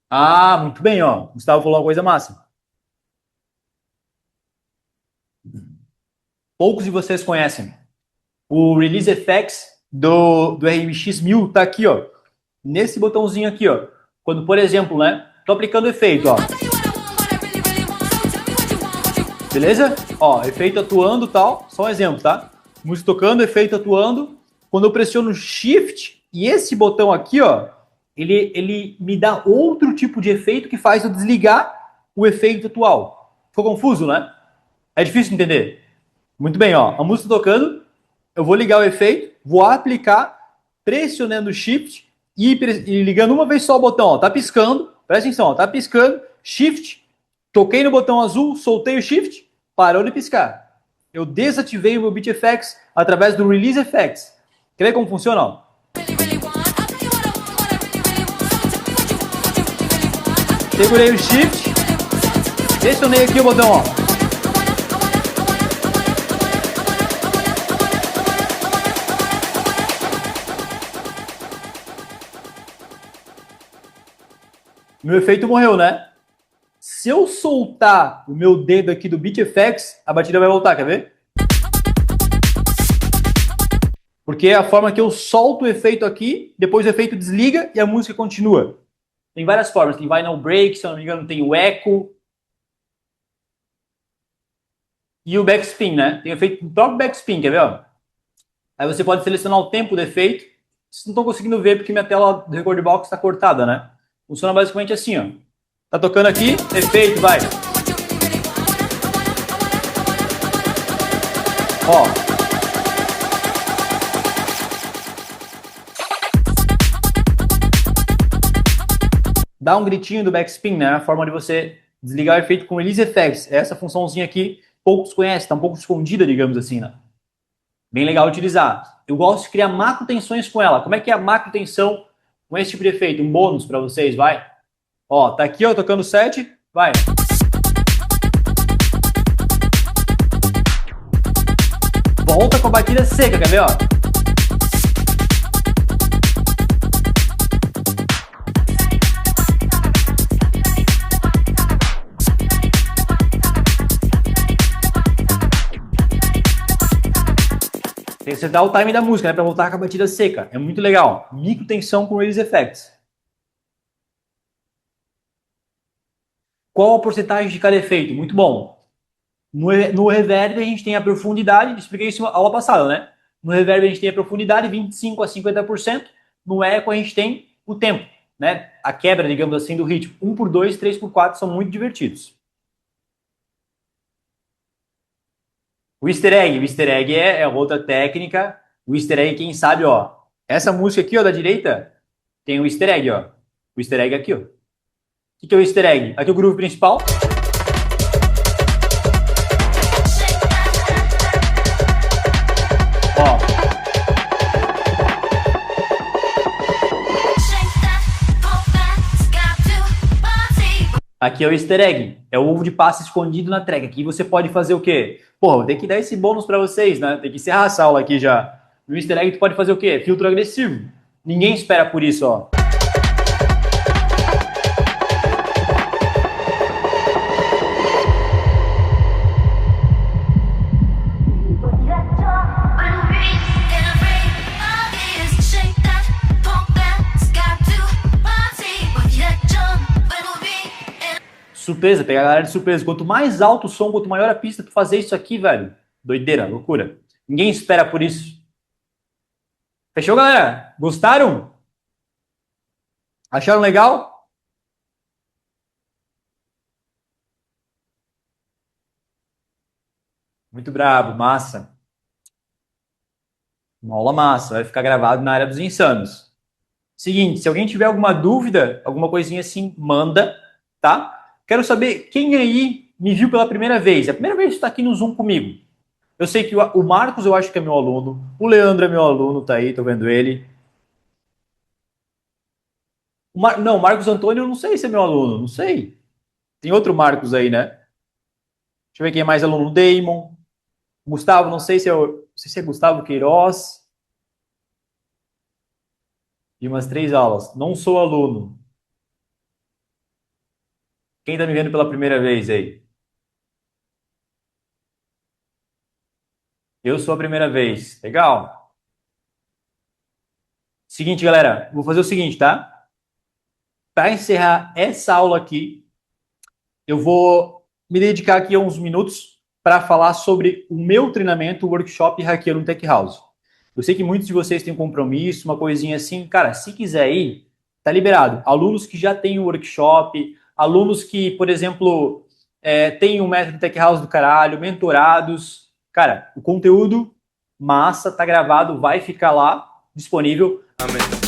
A: Ah, muito bem, ó. Gustavo falou uma coisa massa. Poucos de vocês conhecem. O Release Effects do RMX 1000 tá aqui, ó. Nesse botãozinho aqui, ó. Quando, por exemplo, né? Tô aplicando o efeito, ó. Beleza? Ó, efeito atuando e tal. Só um exemplo, tá? Música tocando, efeito atuando. Quando eu pressiono Shift e esse botão aqui, ó, ele me dá outro tipo de efeito que faz eu desligar o efeito atual. Ficou confuso, né? É difícil de entender. Muito bem, ó. A música tocando, eu vou ligar o efeito, vou aplicar, pressionando o Shift e ligando uma vez só o botão, ó. Tá piscando, presta atenção, ó. Tá piscando, Shift, toquei no botão azul, soltei o Shift, parou de piscar. Eu desativei o meu Beat Effects através do Release Effects. Quer ver como funciona? Ó? Segurei o Shift, pressionei aqui o botão, ó. Meu efeito morreu, né? Se eu soltar o meu dedo aqui do Beat Effects, a batida vai voltar, quer ver? Porque é a forma que eu solto o efeito aqui, depois o efeito desliga e a música continua. Tem várias formas, tem vinyl break, se eu não me engano, tem o echo e o backspin, né? Tem o efeito do próprio backspin, quer ver? Ó? Aí você pode selecionar o tempo do efeito. Vocês não estão conseguindo ver porque minha tela do Record Box está cortada, né? Funciona basicamente assim, ó. Tá tocando aqui, efeito, vai. Ó. Dá um gritinho do backspin, né? A forma de você desligar o efeito com Release Effects. Essa funçãozinha aqui, poucos conhecem, tá um pouco escondida, digamos assim, né? Bem legal utilizar. Eu gosto de criar macro tensões com ela. Como é que é a macro tensão com esse tipo de efeito? Um bônus para vocês, vai. Ó, tá aqui, ó, tocando 7, vai. Volta com a batida seca, quer ver, ó? Tem que acertar o time da música, né? Pra voltar com a batida seca. É muito legal. Micro tensão com Release Effects. Qual a porcentagem de cada efeito? Muito bom. No reverb a gente tem a profundidade, expliquei isso na aula passada, né? No reverb a gente tem a profundidade, 25 a 50%. No eco a gente tem o tempo, né? A quebra, digamos assim, do ritmo. 1 por 2, 3 por 4 são muito divertidos. O easter egg é outra técnica. O easter egg, quem sabe, ó. Essa música aqui, ó, da direita, tem o easter egg, ó. O easter egg aqui, ó. O que é o easter egg? Aqui é o groove principal. Ó. Aqui é o easter egg. É o ovo de passa escondido na track. Aqui você pode fazer o quê? Porra, tem que dar esse bônus pra vocês, né? Tem que encerrar essa aula aqui já. No easter egg tu pode fazer o quê? Filtro agressivo. Ninguém espera por isso, ó. Surpresa, pegar a galera de surpresa. Quanto mais alto o som, quanto maior a pista, tu fazer isso aqui, velho. Doideira, loucura. Ninguém espera por isso. Fechou, galera? Gostaram? Acharam legal? Muito brabo, massa. Uma aula massa, vai ficar gravado na área dos insanos. Seguinte, se alguém tiver alguma dúvida, alguma coisinha assim, manda, tá? Quero saber quem aí me viu pela primeira vez. É a primeira vez que está aqui no Zoom comigo. Eu sei que o Marcos, eu acho que é meu aluno. O Leandro é meu aluno, tá aí, tô vendo ele. Não, Marcos Antônio, eu não sei se é meu aluno, não sei. Tem outro Marcos aí, né? Deixa eu ver quem é mais aluno. Damon. Gustavo, não sei se é Gustavo Queiroz. De umas 3 aulas. Não sou aluno. Quem tá me vendo pela primeira vez aí? Eu sou a primeira vez. Legal. Seguinte, galera. Vou fazer o seguinte, tá? Para encerrar essa aula aqui, eu vou me dedicar aqui a uns minutos para falar sobre o meu treinamento, o workshop Hackeando Tech House. Eu sei que muitos de vocês têm um compromisso, uma coisinha assim. Cara, se quiser ir, tá liberado. Alunos que já têm o workshop, alunos que, por exemplo, têm um método Tech House do caralho, mentorados. Cara, o conteúdo massa, tá gravado, vai ficar lá disponível.
B: Amém.